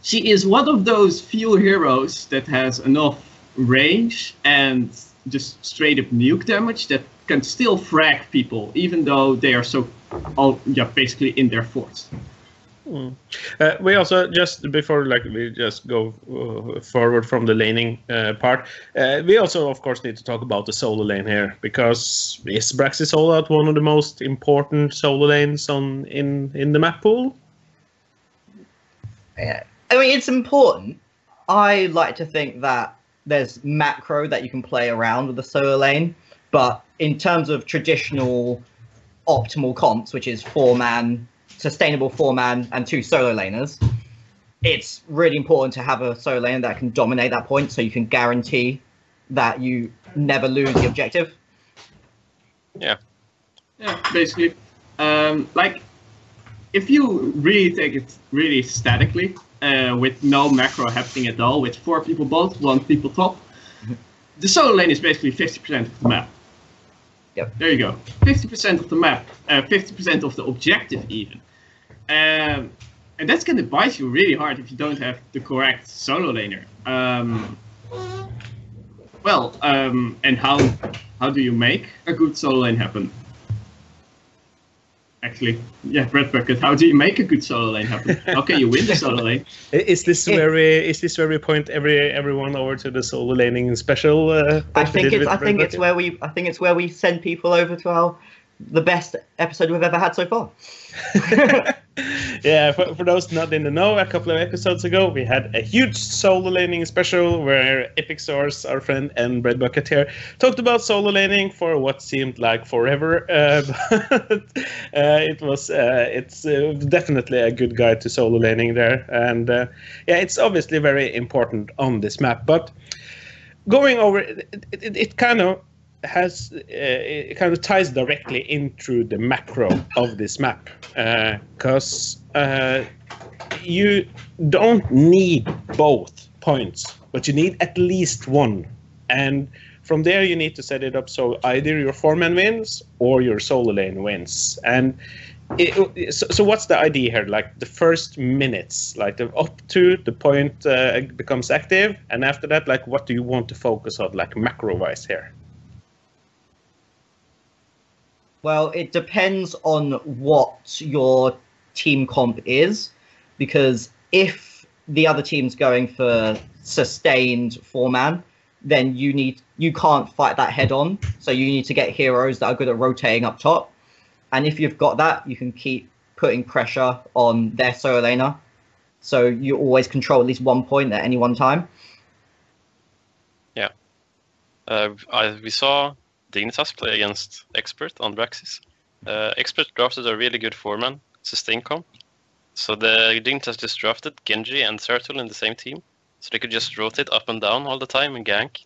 She is one of those few heroes that has enough range and just straight up nuke damage that can still frag people, even though they are basically in their forts. We also, just before we just go forward from the laning part, we also of course need to talk about the solo lane here, because is braxis holdout one of the most important solo lanes in the map pool? Yeah. I mean, it's important. I like to think that there's macro that you can play around with the solo lane, but in terms of traditional optimal comps, which is 4-man, sustainable 4-man and 2 solo laners, it's really important to have a solo laner that can dominate that point, so you can guarantee that you never lose the objective. Yeah, basically. If you really take it really statically, with no macro happening at all, with 4 people bot, 1 people top, the solo lane is basically 50% of the map. Yep. There you go. 50% of the map, 50% of the objective even. And that's going to bite you really hard if you don't have the correct solo laner. And how do you make a good solo lane happen? Actually, Red Bucket, how do you make a good solo lane happen? How can you win the solo lane? Is this where we point everyone over to the solo laning special? I think it's where we send people over to the best episode we've ever had so far. Yeah, for those not in the know, a couple of episodes ago we had a huge solo laning special where Epic Source, our friend, and Bread Bucket here talked about solo laning for what seemed like forever. But it's definitely a good guide to solo laning there, and it's obviously very important on this map. But going over it kind of has it kind of ties directly into the macro of this map, because you don't need both points, but you need at least one, and from there you need to set it up so either your 4-man wins or your solo lane wins. And so what's the idea here? Like the first minutes, like up to the point becomes active, and after that, like what do you want to focus on, like macro wise here? Well, it depends on what your team comp is, because if the other team's going for sustained 4-man, then you can't fight that head on. So you need to get heroes that are good at rotating up top. And if you've got that, you can keep putting pressure on their solo laner. So you always control at least 1 point at any one time. Yeah. We saw Dignitas play against Expert on braxis. Expert drafted a really good 4-man sustain comp. So the Dignitas just drafted Genji and Turtle in the same team. So they could just rotate up and down all the time and gank.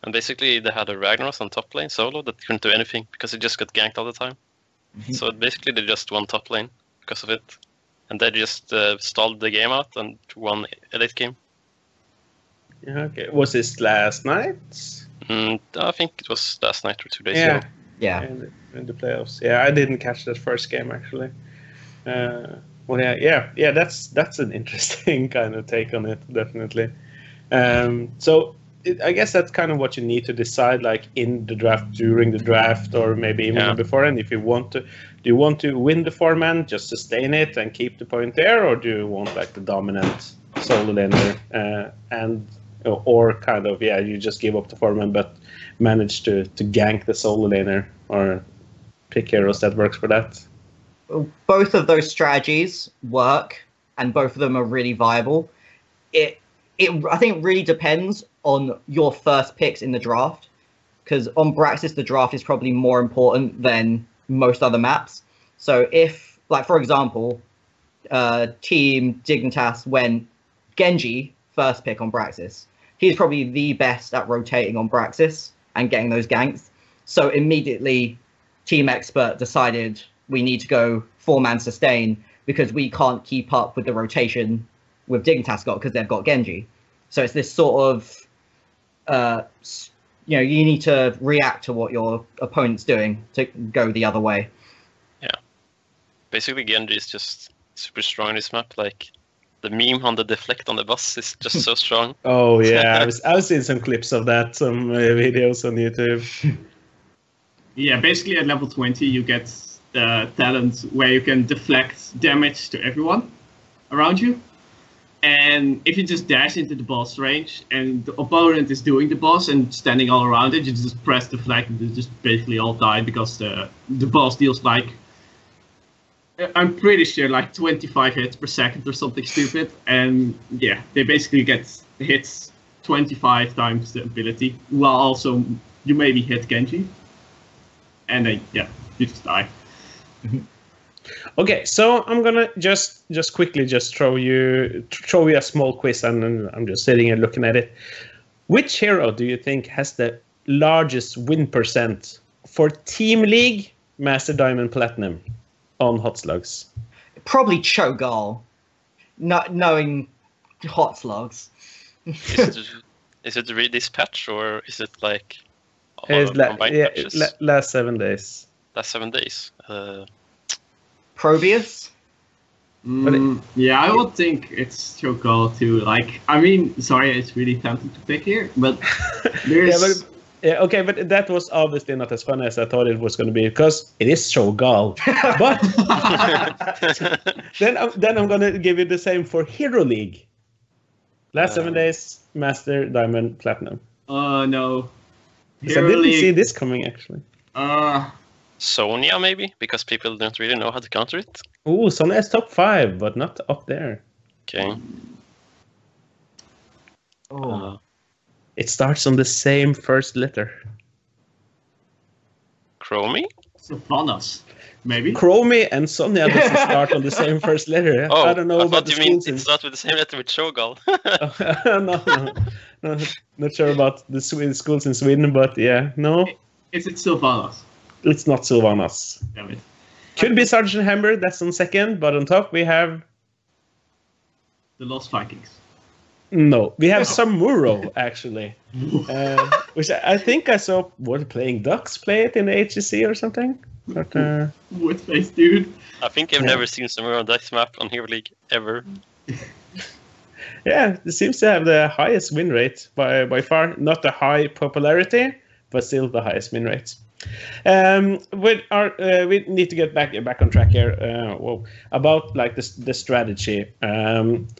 And basically they had a Ragnaros on top lane solo that couldn't do anything because it just got ganked all the time. So basically they just won top lane because of it. And they just stalled the game out and won a late game. Yeah, okay. Was this last night? I think it was last night or 2 days ago. Yeah. In the playoffs. Yeah, I didn't catch that first game actually. That's an interesting kind of take on it, definitely. So I guess that's kind of what you need to decide, like in the draft, during the draft, or maybe even before. And if you want to, do you want to win the 4-man, just sustain it and keep the point there, or do you want like the dominant solo laner or kind of you just give up the 4-man but manage to gank the solo laner, or pick heroes that works for that? Both of those strategies work, and both of them are really viable. I think it really depends on your first picks in the draft, because on braxis the draft is probably more important than most other maps. So if, like for example, Team Dignitas went Genji first pick on braxis, he's probably the best at rotating on braxis and getting those ganks. So immediately Team Expert decided we need to go 4-man sustain because we can't keep up with the rotation with Dignitas got, because they've got Genji. So it's this sort of, you need to react to what your opponent's doing to go the other way. Yeah. Basically, Genji is just super strong in this map. Like, the meme on the deflect on the bus is just so strong. Oh, yeah. I was seeing some clips of that, some videos on YouTube. Yeah, basically at level 20 you get the talent where you can deflect damage to everyone around you. And if you just dash into the boss range and the opponent is doing the boss and standing all around it, you just press the flag and they just basically all die because the boss deals like, I'm pretty sure, like 25 hits per second or something stupid. And yeah, they basically get hits 25 times the ability, while also you maybe hit Genji. And then, yeah, you just die. Okay, so I'm gonna just quickly throw you a small quiz, and I'm just sitting here looking at it. Which hero do you think has the largest win percent for Team League, Master Diamond, Platinum on Hot Slugs? Probably Cho'Gall, not knowing Hot Slugs. Is it really this patch, or is it like It's combined patches? Last 7 days. Last 7 days. Probius? Yeah, I would think it's Cho'Gall too. Like, I mean, sorry, it's really tempting to pick here, but there's... Okay, but that was obviously not as fun as I thought it was going to be, because it is Cho'Gall. But then I'm going to give you the same for Hero League. Last 7 days, Master, Diamond, Platinum. Oh, no. I didn't see this coming, actually. Sonya, maybe? Because people don't really know how to counter it. Ooh, Sonya is top 5, but not up there. Okay. It starts on the same first letter. Chromie? Sylvanas, maybe? Chromie and Sonya doesn't start on the same first letter. Oh, I don't know about the you mean schools it starts with the same letter with Cho'Gall. No, not sure about the schools in Sweden, but yeah, no. Is it Sylvanas? It's not Sylvanas. Damn it. Could be Sergeant Hammer, that's on second, but on top we have... The Lost Vikings. No, we have Samuro, actually. Which I think I saw, playing Ducks play it in the HGC or something? But, What face, dude? I think I've never seen Samuro on this map on Hero League, ever. Yeah, it seems to have the highest win rate by far. Not the high popularity, but still the highest win rates. We need to get back on track here. About like the strategy.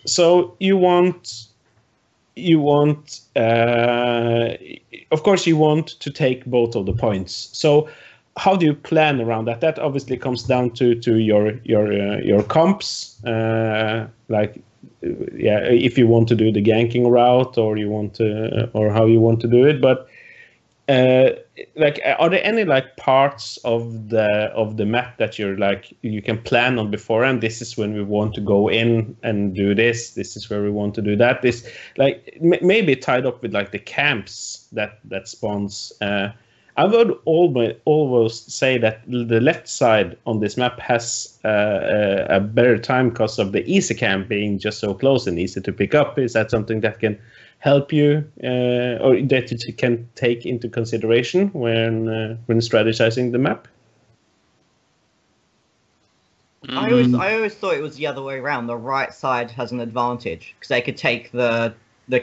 So you want, of course, you want to take both of the points. So how do you plan around that? That obviously comes down to your comps. If you want to do the ganking route, or how you want to do it, but. Are there any like parts of the map that you can plan on before, and this is when we want to go in and do this. This is where we want to do that. This maybe tied up with like the camps that spawns. I would always say that the left side on this map has a better time because of the easy camp being just so close and easy to pick up. Is that something that can help you, or that you can take into consideration when strategizing the map? I always thought it was the other way around. The right side has an advantage because they could take the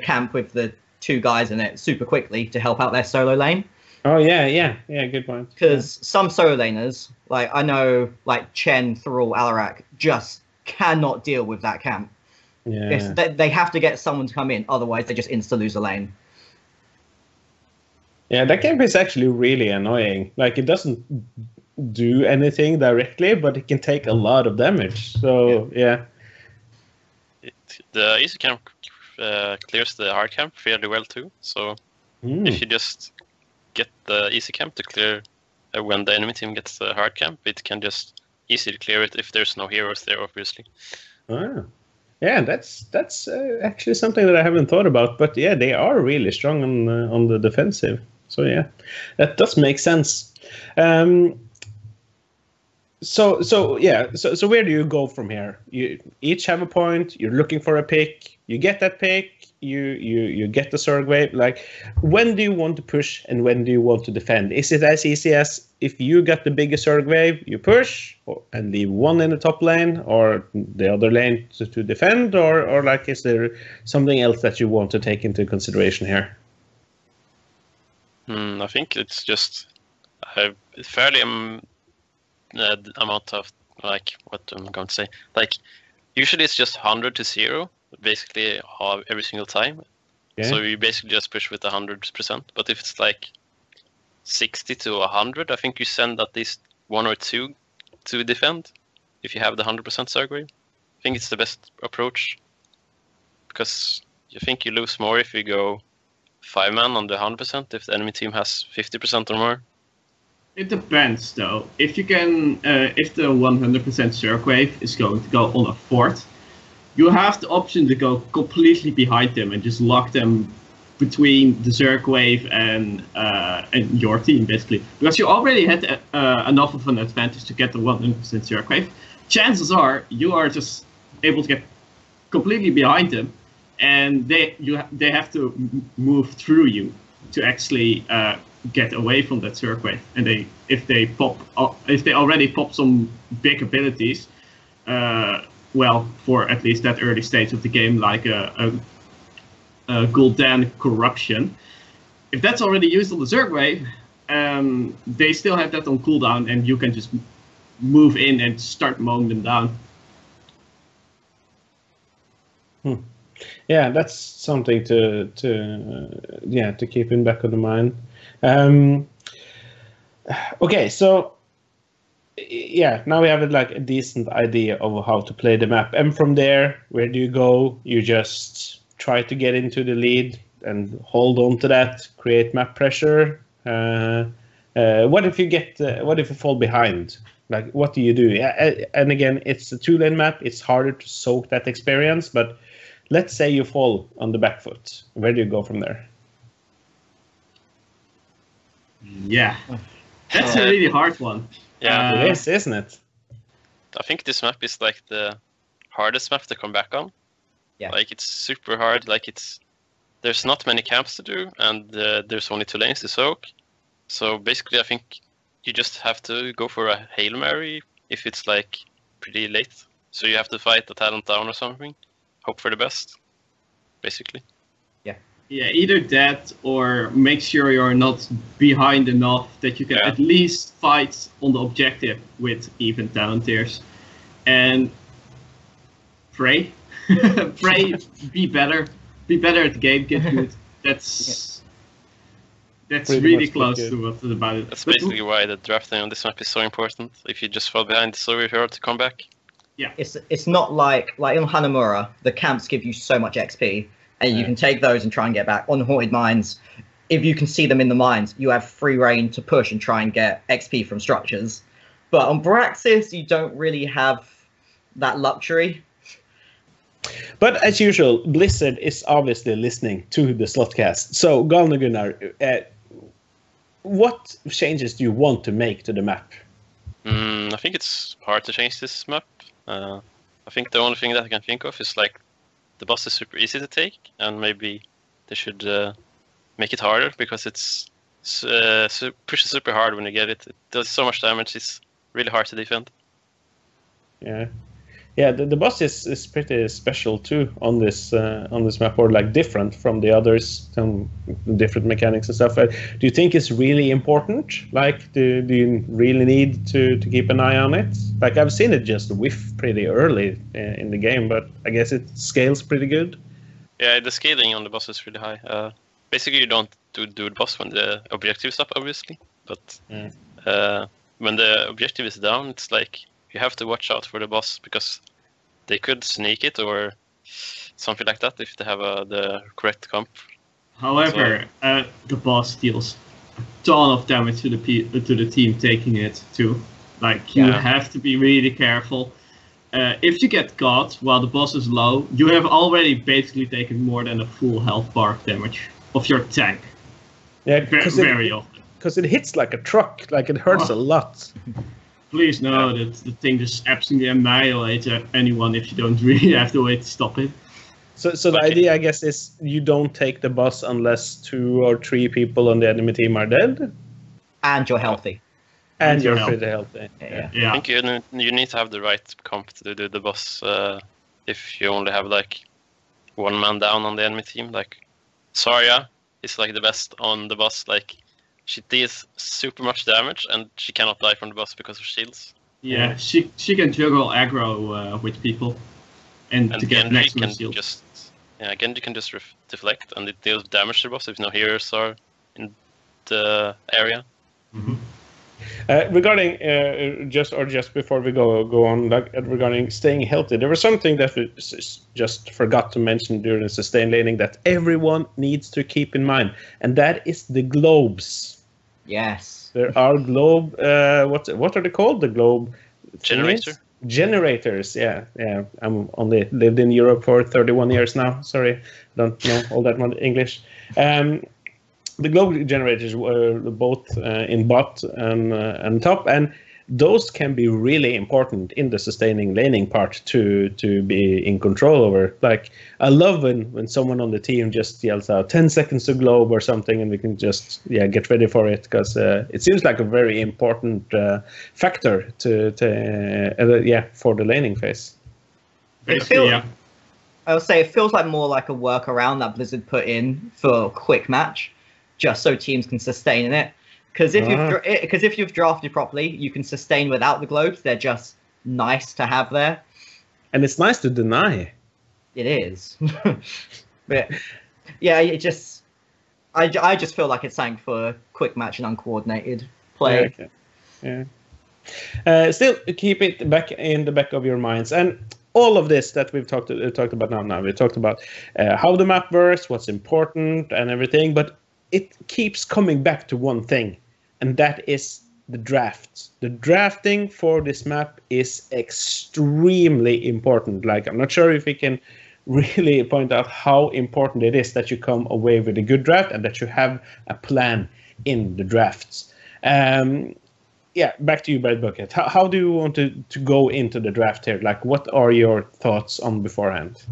camp with the 2 guys in it super quickly to help out their solo lane. Oh yeah, good point. Because some solo laners, like I know, like Chen, Thrall, Alarak, just cannot deal with that camp. Yeah. They have to get someone to come in, otherwise they just insta lose a lane. Yeah, that camp is actually really annoying. Like, it doesn't do anything directly, but it can take a lot of damage. So yeah. The easy camp clears the hard camp fairly well too. So if you just get the easy camp to clear when the enemy team gets the hard camp, it can just easily clear it if there's no heroes there, obviously. Ah. Yeah, that's actually something that I haven't thought about. But yeah, they are really strong on the defensive. So yeah, that does make sense. So where do you go from here? You each have a point. You're looking for a pick. You get that pick. You get the Zerg wave. Like, when do you want to push and when do you want to defend? Is it as easy as if you got the biggest Zerg wave, you push and leave one in the top lane or the other lane to defend, or like, is there something else that you want to take into consideration here? I think it's just fairly amount of, like, what am I going to say? Like, usually it's just 100 to 0, basically every single time. Yeah. So you basically just push with 100%. But if it's like 60 to 100, I think you send at least 1 or 2 to defend if you have the 100% Zerg wave. I think it's the best approach, because you think you lose more if you go 5-man on the 100% if the enemy team has 50% or more. It depends, though. If you can, if the 100% Zerg wave is going to go on a fort, you have the option to go completely behind them and just lock them between the Zerg wave and your team, basically. Because you already had enough of an advantage to get the 100% Zerg wave. Chances are you are just able to get completely behind them, and they have to move through you to actually get away from that Zerg wave. And if they already pop some big abilities, well, for at least that early stage of the game, like a Gul'dan corruption, if that's already used on the Zerg wave, they still have that on cooldown, and you can just move in and start mowing them down. Yeah, that's something to keep in back of the mind. Okay, so yeah, now we have like a decent idea of how to play the map, and from there, where do you go? You just try to get into the lead and hold on to that, create map pressure. What if you fall behind? Like, what do you do? And again, it's a 2-lane map. It's harder to soak that experience, but let's say you fall on the back foot. Where do you go from there? Yeah, that's a really hard one. Yeah, it is, isn't it? I think this map is like the hardest map to come back on. Yeah. Like, it's super hard. Like, there's not many camps to do, and there's only 2 lanes to soak. So basically, I think you just have to go for a Hail Mary if it's like pretty late. So you have to fight the talent down or something. Hope for the best, basically. Yeah, either that or make sure you're not behind enough that you can at least fight on the objective with even talent tiers. And pray. Pray, be better. Be better at the game, get good. That's really close to what's about it. That's basically why the drafting on this map is so important. If you just fall behind, it's so very hard to come back. Yeah. It's not like in Hanamura, the camps give you so much XP, and you can take those and try and get back. On Haunted Mines, if you can see them in the mines, you have free reign to push and try and get XP from structures. But on Braxis, you don't really have that luxury. But as usual, Blizzard is obviously listening to the Slothcast. So, Galna Gunnar, what changes do you want to make to the map? I think it's hard to change this map. I think the only thing that I can think of is like the boss is super easy to take, and maybe they should make it harder, because it's pushes super hard when you get it. It does so much damage. It's really hard to defend. Yeah, the boss is pretty special too on this map, or like different from the others, some different mechanics and stuff. Do you think it's really important? Like, do you really need to keep an eye on it? Like, I've seen it just whiff pretty early in the game, but I guess it scales pretty good. Yeah, the scaling on the boss is really high. Basically, you don't do the boss when the objective is up, obviously, but when the objective is down, it's like you have to watch out for the boss, because they could sneak it or something like that if they have the correct comp. However, the boss deals a ton of damage to the team taking it too. Like, you have to be really careful. If you get caught while the boss is low, you have already basically taken more than a full health bar of damage of your tank. Yeah, very often. Because it hits like a truck, like it hurts a lot. Please know that the thing just absolutely annihilates anyone if you don't really have to wait to stop it. So the idea, I guess, is you don't take the boss unless 2 or 3 people on the enemy team are dead. And you're healthy. And you're pretty healthy. Yeah. I think you need to have the right comp to do the boss. If you only have like 1 man down on the enemy team, like Zarya is like the best on the boss. Like, she deals super much damage, and she cannot die from the boss because of shields. Yeah, she can juggle aggro with people, and to get maximum shield. Genji can just deflect, and it deals damage to the boss if no heroes are in the area. Mm-hmm. Regarding just before we go on, like regarding staying healthy, there was something that we just forgot to mention during the sustain laning that everyone needs to keep in mind, and that is the globes. Yes. There are globe. What are they called? The globe generators. Yeah. I'm only lived in Europe for 31 years now. Sorry, don't know all that much English. The globe generators were both in bot and top, and those can be really important in the sustaining laning part to be in control over. Like, I love when someone on the team just yells out 10 seconds to globe or something, and we can just get ready for it, because it seems like a very important factor for the laning phase. I would say it feels like more like a workaround that Blizzard put in for a quick match, just so teams can sustain in it. Because if you've drafted properly, you can sustain without the globes. They're just nice to have there. And it's nice to deny. It is. But yeah, I just feel like it's something for quick match and uncoordinated play. Yeah. Still keep it back in the back of your minds. And all of this that we've talked about now, we talked about how the map works, what's important, and everything. But it keeps coming back to one thing, and that is the draft. The drafting for this map is extremely important. Like, I'm not sure if we can really point out how important it is that you come away with a good draft and that you have a plan in the drafts. Back to you, Brad Bucket. How do you want to go into the draft here? Like, what are your thoughts on beforehand?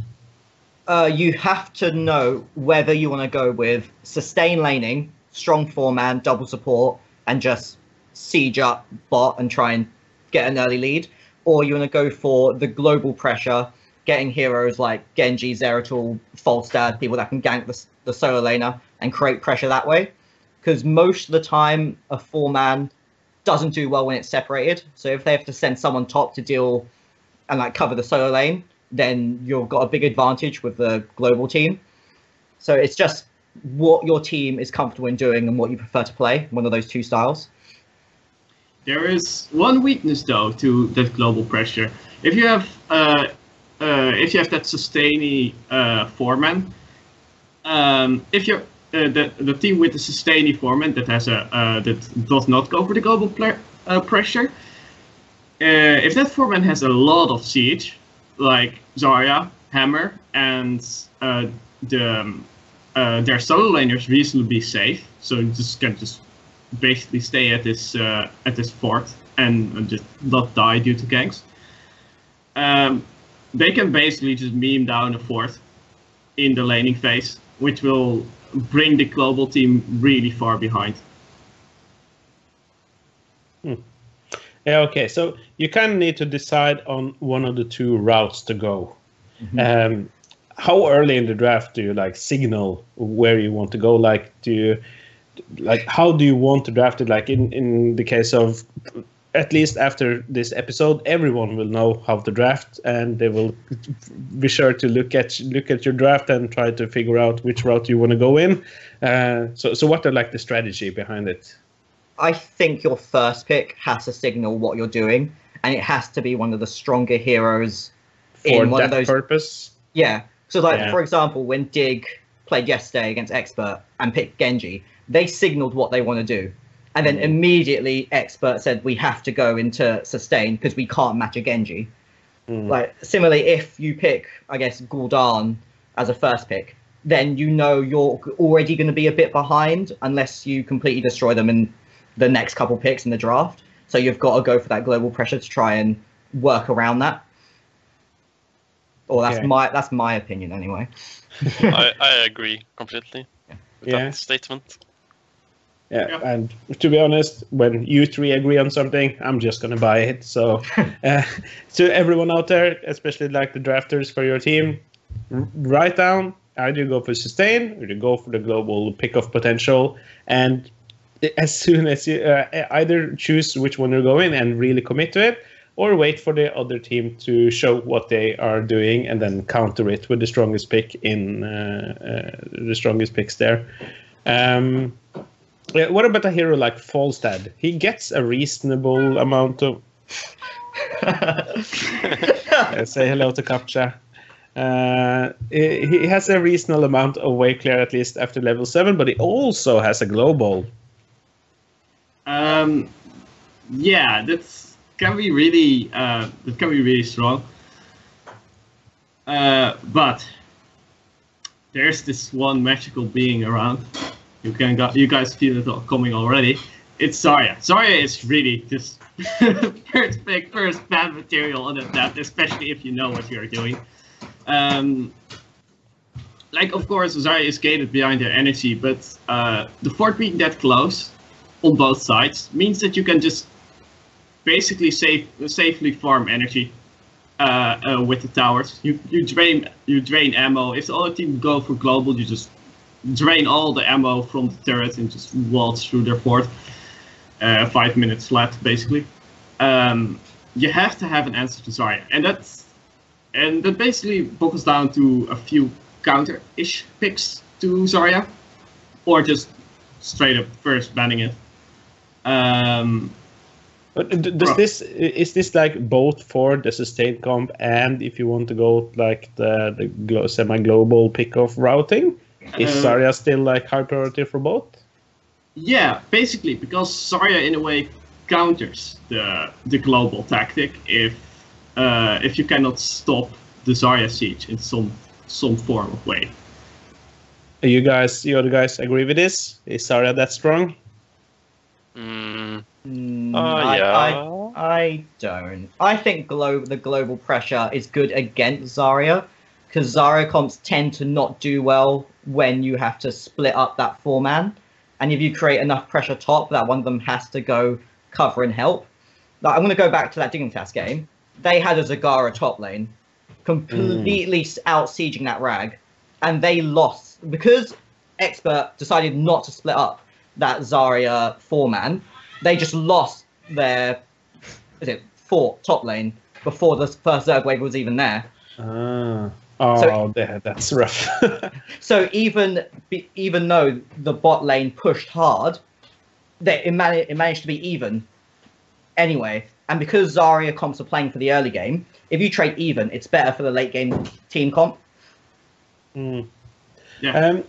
You have to know whether you want to go with sustain laning, strong 4-man, double support, and just siege up bot and try and get an early lead, or you want to go for the global pressure, getting heroes like Genji, Zeratul, Falstad, people that can gank the solo laner and create pressure that way. Because most of the time, a 4-man doesn't do well when it's separated. So if they have to send someone top to deal and like cover the solo lane, then you've got a big advantage with the global team. So it's just what your team is comfortable in doing and what you prefer to play, one of those two styles. There is one weakness though to that global pressure. If you have that sustainy 4-man, if you're the team with the sustainy 4-man that has that does not go for the global pressure, if that 4-man has a lot of siege, like Zarya, Hammer, and their solo laners reasonably safe, so you can just basically stay at this fort and just not die due to ganks. They can basically just meme down a fort in the laning phase, which will bring the global team really far behind. Yeah, okay, so you kind of need to decide on one of the two routes to go. Mm-hmm. How early in the draft do you like signal where you want to go? Like, how do you want to draft it? Like in the case of, at least after this episode, everyone will know how to draft, and they will be sure to look at your draft and try to figure out which route you want to go in. So what are like the strategy behind it? I think your first pick has to signal what you're doing, and it has to be one of the stronger heroes for in one that of those purpose. Yeah. So for example, when Dig played yesterday against Expert and picked Genji, they signaled what they want to do. And then immediately Expert said, we have to go into sustain because we can't match a Genji. Like, similarly, if you pick, I guess, Gul'dan as a first pick, then you know you're already going to be a bit behind unless you completely destroy them in the next couple picks in the draft. So you've got to go for that global pressure to try and work around that. Or that's my opinion anyway. I agree completely with that statement. Yeah, and to be honest, when you three agree on something, I'm just going to buy it. So to everyone out there, especially like the drafters for your team, write down either you go for sustain or you go for the global pick-off potential. And as soon as you either choose which one you're going and really commit to it, or wait for the other team to show what they are doing and then counter it with the strongest pick in the strongest picks there. What about a hero like Falstad? He gets a reasonable amount of. Say hello to Kapcha. He has a reasonable amount of wave clear at least after level 7, but he also has a global. Yeah, that can be really strong. But there's this one magical being around. You guys feel it all coming already. It's Zarya. Zarya is really just first bad material on that, especially if you know what you're doing. Of course, Zarya is gated behind their energy, but the fort being that close on both sides means that you can just basically safely farm energy with the towers. You drain ammo. If the other team go for global, you just drain all the ammo from the turret and just waltz through their fort. 5 minutes flat, basically. You have to have an answer to Zarya, and that basically boils down to a few counter-ish picks to Zarya, or just straight up first banning it. But is this like both for the sustained comp and if you want to go like the semi-global pick-off routing? Is Zarya still like high priority for both? Yeah, basically, because Zarya in a way counters the global tactic if you cannot stop the Zarya siege in some form of way. You other guys agree with this? Is Zarya that strong? I don't. I think the global pressure is good against Zarya, because Zarya comps tend to not do well when you have to split up that 4-man. And if you create enough pressure top, that one of them has to go cover and help. Like, I'm going to go back to that Dignitas game. They had a Zagara top lane, completely out-sieging that Rag, and they lost. Because Expert decided not to split up that Zarya 4-man, they just lost their fort top lane before the first Zerg wave was even there. That's rough. So even though the bot lane pushed hard, it managed to be even anyway. And because Zarya comps are playing for the early game, if you trade even, it's better for the late game team comp. Yeah.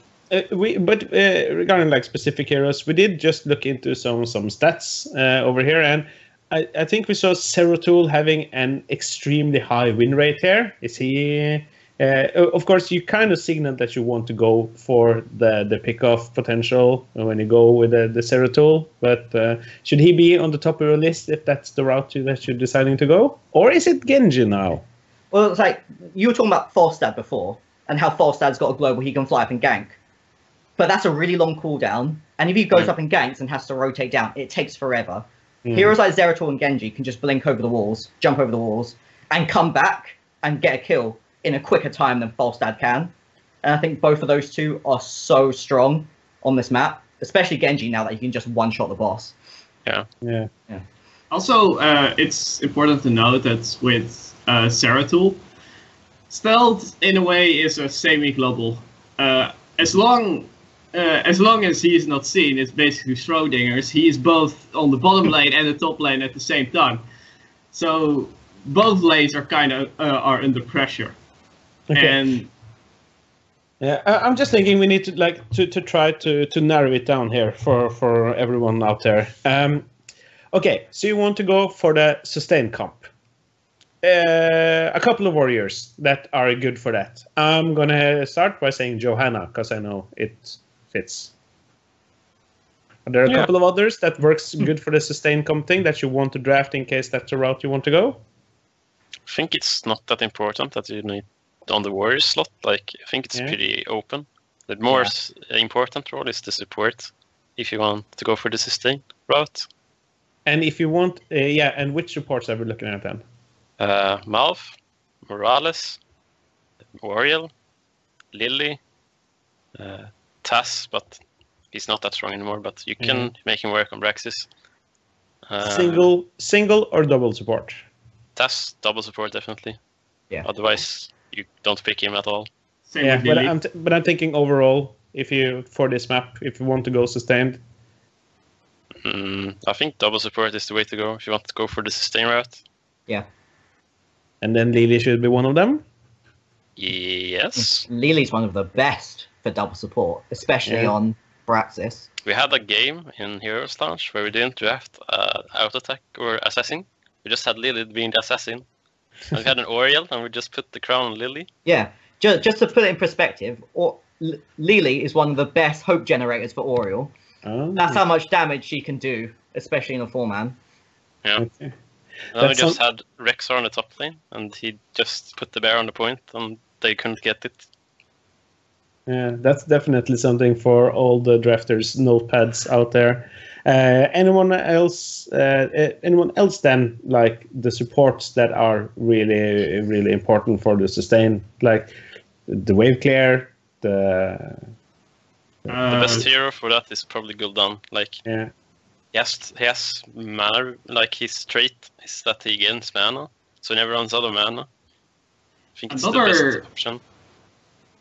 Regarding like specific heroes, we did just look into some stats over here, and I think we saw Zeratul having an extremely high win rate here. Is he? Of course, you kind of signal that you want to go for the pick-off potential when you go with the Zeratul, but should he be on the top of your list if that's the route that you're deciding to go? Or is it Genji now? Well, it's like, you were talking about Falstad before, and how Falstad's got a global, he can fly up and gank. But that's a really long cooldown, and if he goes up and ganks and has to rotate down, it takes forever. Heroes like Zeratul and Genji can just blink over the walls, jump over the walls, and come back and get a kill in a quicker time than Falstad can. And I think both of those two are so strong on this map, especially Genji now that he can just one-shot the boss. Yeah. Also, it's important to note that with Zeratul, Stealth in a way is a semi-global. As long as he is not seen, it's basically Schrodinger's. He is both on the bottom lane and the top lane at the same time. So both lanes are kind of are under pressure. Okay. And yeah, I'm just thinking we need to try to narrow it down here for everyone out there. Okay, so you want to go for the sustain comp. A couple of warriors that are good for that. I'm gonna start by saying Johanna because I know it fits. Are there a couple of others that works good for the sustain comp thing that you want to draft in case that's the route you want to go? I think it's not that important that you need on the warrior slot. Like, I think it's pretty open. The more important role is the support if you want to go for the sustain route. And if you want, and which supports are we looking at then? Malf, Morales, Oriel, Lily, Tass, but he's not that strong anymore, but you can make him work on braxis. Single or double support? That's double support, definitely. Yeah. Otherwise, you don't pick him at all. Same with Lily. but I'm thinking overall, for this map, if you want to go sustained. I think double support is the way to go if you want to go for the sustain route. Yeah. And then Lily should be one of them? Yes. Lily's one of the best for double support, especially on braxis. We had a game in Heroes Launch where we didn't draft auto attack or assassin. We just had Lily being the assassin. And we had an Oriel and we just put the crown on Lily. Yeah. Just to put it in perspective, Lily is one of the best hope generators for Oriel. Oh. That's how much damage she can do, especially in a 4-man. Yeah. Okay. And then we just had Rexar on the top lane, and he just put the bear on the point, and they couldn't get it. Yeah, that's definitely something for all the drafters, notepads out there. Anyone else then, like the supports that are really, really important for the sustain, like the wave clear, the best hero for that is probably Gul'dan. Like, yeah. he has mana, like his trait is that he gains mana, so he never runs out of mana. I think it's the best option.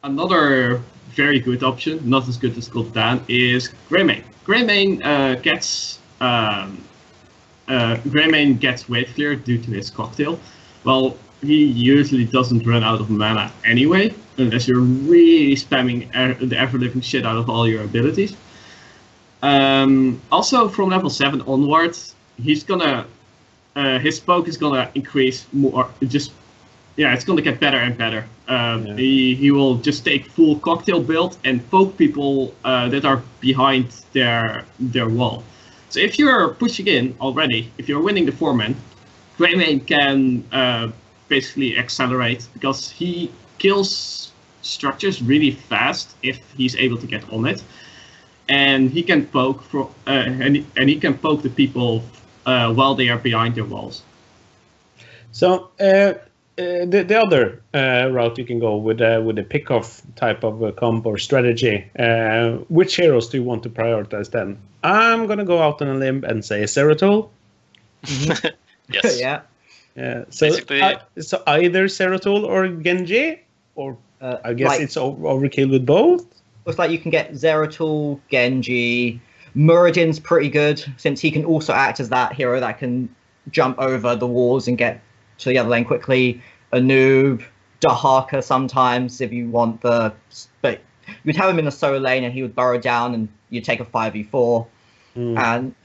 Another very good option, not as good as Gul'dan, is Greymane. Greymane gets wave clear due to his cocktail. Well, he usually doesn't run out of mana anyway, unless you're really spamming the ever-living shit out of all your abilities. Also, from level 7 onwards, he's gonna his poke is gonna increase more. It's gonna get better and better. He will just take full cocktail build and poke people that are behind their wall. So if you're pushing in already, if you're winning the 4-man, Greymane can basically accelerate because he kills structures really fast if he's able to get on it. And he can poke and he can poke the people while they are behind their walls. So the other route you can go with the pick-off type of comp or strategy. Which heroes do you want to prioritize then? I'm gonna go out on a limb and say Zeratul. Yes. Yeah. Yeah. So so either Zeratul or Genji, or I guess it's overkill with both. Looks like you can get Zeratul, Genji. Muradin's pretty good, since he can also act as that hero that can jump over the walls and get to the other lane quickly. Anub, Dahaka sometimes, if you want but you'd have him in the solo lane and he would burrow down and you'd take a 5v4. And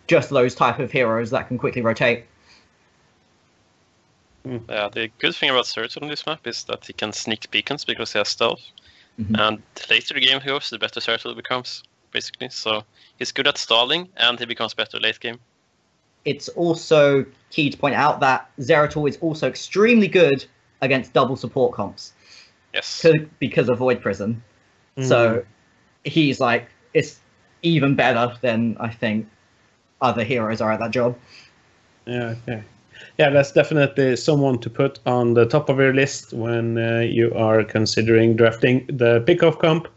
just those type of heroes that can quickly rotate. Yeah, the good thing about Zeratul on this map is that he can sneak beacons because he has stealth. And the later the game goes, the better Zeratul becomes, basically. So he's good at stalling, and he becomes better late game. It's also key to point out that Zeratul is also extremely good against double support comps. Yes. Because of Void Prison. So he's like, it's even better than I think other heroes are at that job. Yeah, okay. Yeah, that's definitely someone to put on the top of your list when you are considering drafting the pick-off comp.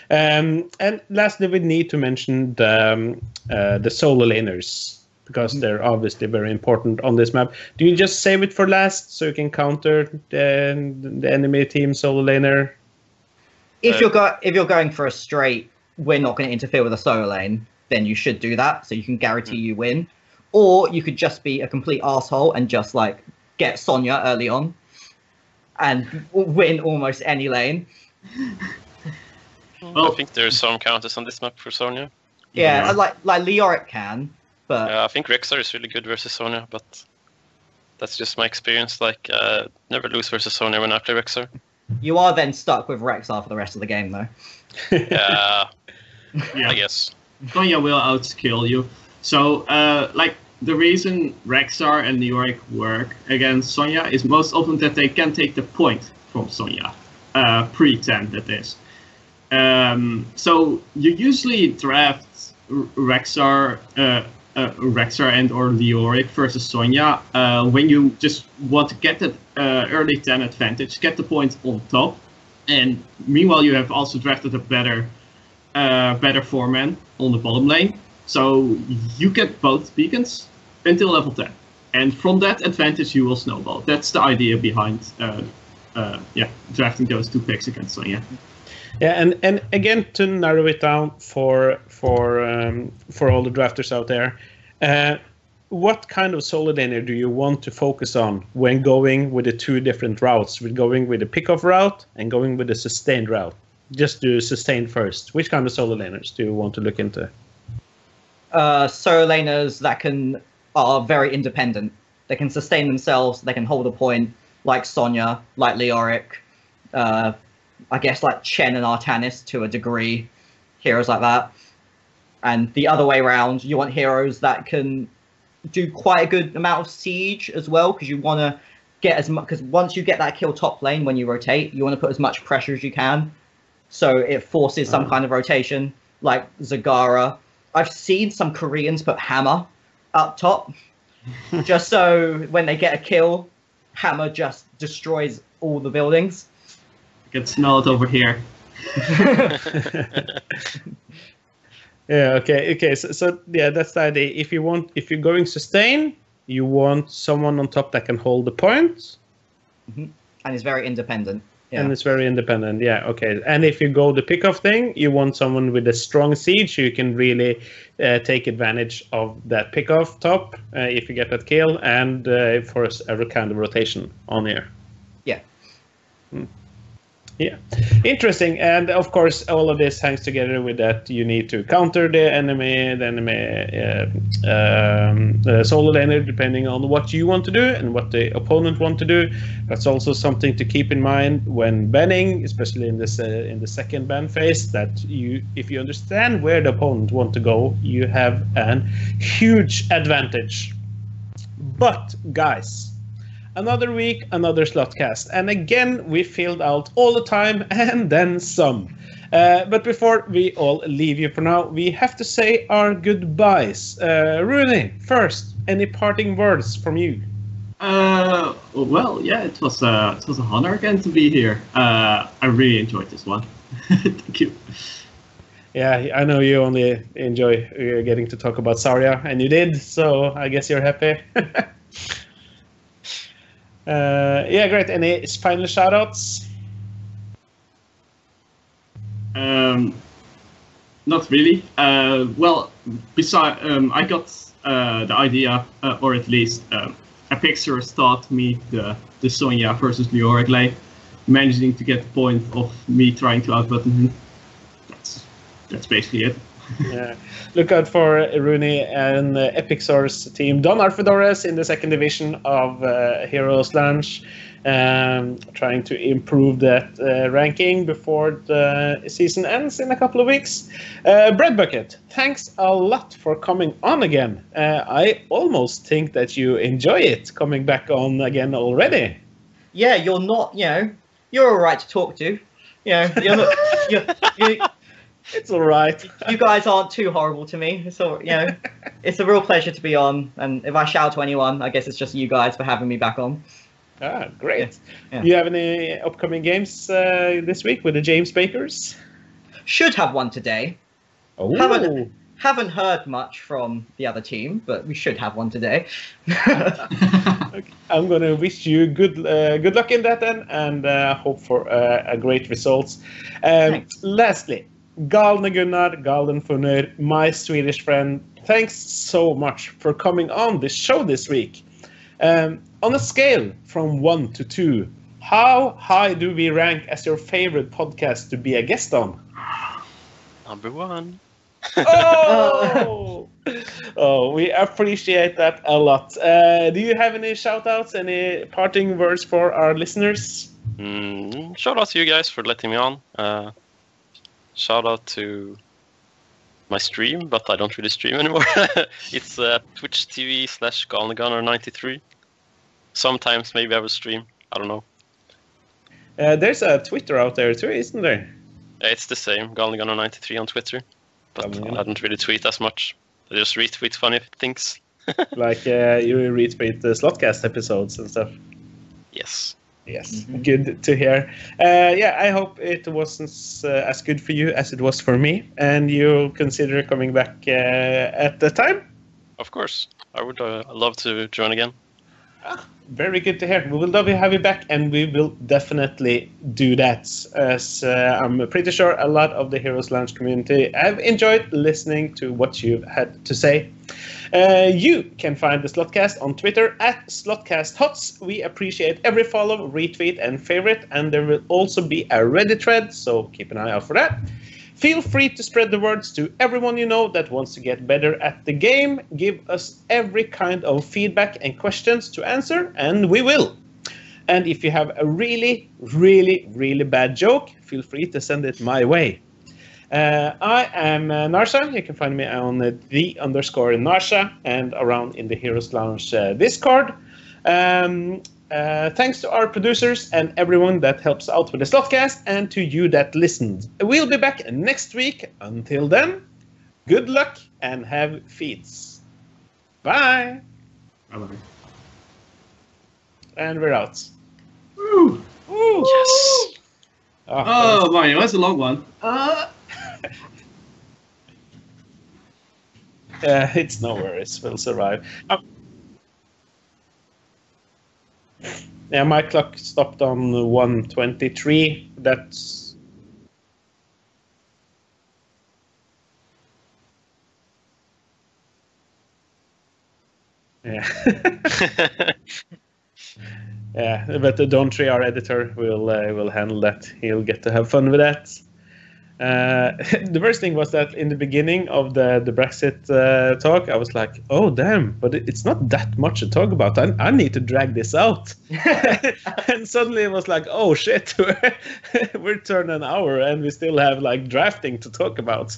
And lastly, we need to mention the solo laners, because they're obviously very important on this map. Do you just save it for last so you can counter the enemy team solo laner? If you're going for a straight, we're not going to interfere with a solo lane, then you should do that, so you can guarantee you win. Or you could just be a complete asshole and just like get Sonya early on and win almost any lane. Well, I think there's some counters on this map for Sonya. Yeah, like Leoric can, but I think Rexar is really good versus Sonya, but that's just my experience. Like, never lose versus Sonya when I play Rexar. You are then stuck with Rexar for the rest of the game, though. Yeah, I guess. Sonya will outskill you. So, the reason Rexar and Leoric work against Sonya is most often that they can take the point from Sonya. Pre-10, that is. So, you usually draft Rexar and or Leoric versus Sonya when you just want to get that early 10 advantage, get the point on top. And meanwhile, you have also drafted a better better 4-man on the bottom lane. So you get both beacons until level 10. And from that advantage, you will snowball. That's the idea behind drafting those 2 picks against Sonya. Yeah, and again, to narrow it down for all the drafters out there, what kind of solo laner do you want to focus on when going with the 2 different routes? With going with the pick-off route and going with the sustained route? Just do sustained first. Which kind of solo laners do you want to look into? Solo laners that are very independent. They can sustain themselves. They can hold a point, like Sonya, like Leoric. I guess like Chen and Artanis to a degree. Heroes like that. And the other way around, you want heroes that can do quite a good amount of siege as well, because you want to get as much. Because once you get that kill top lane, when you rotate, you want to put as much pressure as you can. So it forces some kind of rotation, like Zagara. I've seen some Koreans put Hammer up top, just so when they get a kill, Hammer just destroys all the buildings. You can smell it over here. Yeah. Okay. So yeah, that's the idea. If you're going sustain, you want someone on top that can hold the point, and is very independent. Yeah. And it's very independent. Yeah. Okay. And if you go the pick-off thing, you want someone with a strong siege who can really take advantage of that pick-off top if you get that kill, and for every kind of rotation on here. Yeah. Yeah, interesting. And of course, all of this hangs together with that you need to counter the enemy solo laner, depending on what you want to do and what the opponent want to do. That's also something to keep in mind when banning, especially in this in the second ban phase. That if you understand where the opponent want to go, you have a huge advantage. But guys, another week, another Slothcast. And again, we filled out all the time and then some. But before we all leave you for now, we have to say our goodbyes. Rooney, first, any parting words from you? Well, yeah, it was an honor again to be here. I really enjoyed this one. Thank you. Yeah, I know you only enjoy getting to talk about Zarya, and you did, so I guess you're happy. Yeah, great. Any final shoutouts? Not really. Well, besides, I got the idea, or at least Apixers taught me the Sonya versus Leoric lane, managing to get the point of me trying to outbutton him. That's basically it. Yeah. Look out for Rooney and Epixor's team, Don Arfedores in the second division of Heroes Launch, trying to improve that ranking before the season ends in a couple of weeks. Bread Bucket, thanks a lot for coming on again. I almost think that you enjoy it coming back on again already. Yeah, you're not, you're all right to talk to. You're not, it's all right. You guys aren't too horrible to me. So, it's a real pleasure to be on. And if I shout to anyone, I guess it's just you guys for having me back on. Ah, great. Yeah. Do you have any upcoming games this week with the James Bakers? Should have one today. Oh. Haven't heard much from the other team, but we should have one today. Okay. I'm going to wish you good luck in that then, and hope for a great results. Lastly, Galne Gunnar, Galden Funner, my Swedish friend, thanks so much for coming on this show this week. On a scale from 1 to 2, how high do we rank as your favorite podcast to be a guest on? Number 1. Oh! Oh, we appreciate that a lot. Do you have any shout-outs, any parting words for our listeners? Shout out to you guys for letting me on. Shout out to my stream, but I don't really stream anymore. It's Twitch TV/GalneGunner93. Sometimes maybe I will stream. I don't know. There's a Twitter out there too, isn't there? It's the same, GalneGunner93 on Twitter. But I don't really tweet as much. I just retweet funny things. Like you retweet the Slothcast episodes and stuff. Yes. Yes, good to hear. I hope it wasn't as good for you as it was for me, and you'll consider coming back at the time. Of course, I would love to join again. Very good to hear. We will love to have you back, and we will definitely do that. As I'm pretty sure a lot of the Heroes Lounge community have enjoyed listening to what you've had to say. You can find the Slothcast on Twitter at SlothcastHots. We appreciate every follow, retweet, and favorite, and there will also be a Reddit thread, so keep an eye out for that. Feel free to spread the words to everyone you know that wants to get better at the game. Give us every kind of feedback and questions to answer, and we will. And if you have a really, really, really bad joke, feel free to send it my way. I am Narsha. You can find me on _Narsha and around in the Heroes Lounge Discord. Thanks to our producers and everyone that helps out with the Slothcast, and to you that listened. We'll be back next week. Until then, good luck and have feats. Bye. Bye-bye. And we're out. Woo! Woo. Yes. Oh, Mario, that's a long one. It's no worries. We'll survive. Yeah, my clock stopped on 1:23. That's... Yeah. Yeah, but Dontry, our editor, will handle that. He'll get to have fun with that. The worst thing was that in the beginning of the Brexit talk, I was like, oh, damn, but it's not that much to talk about. I need to drag this out. And suddenly it was like, oh, shit, we're turned an hour and we still have like drafting to talk about.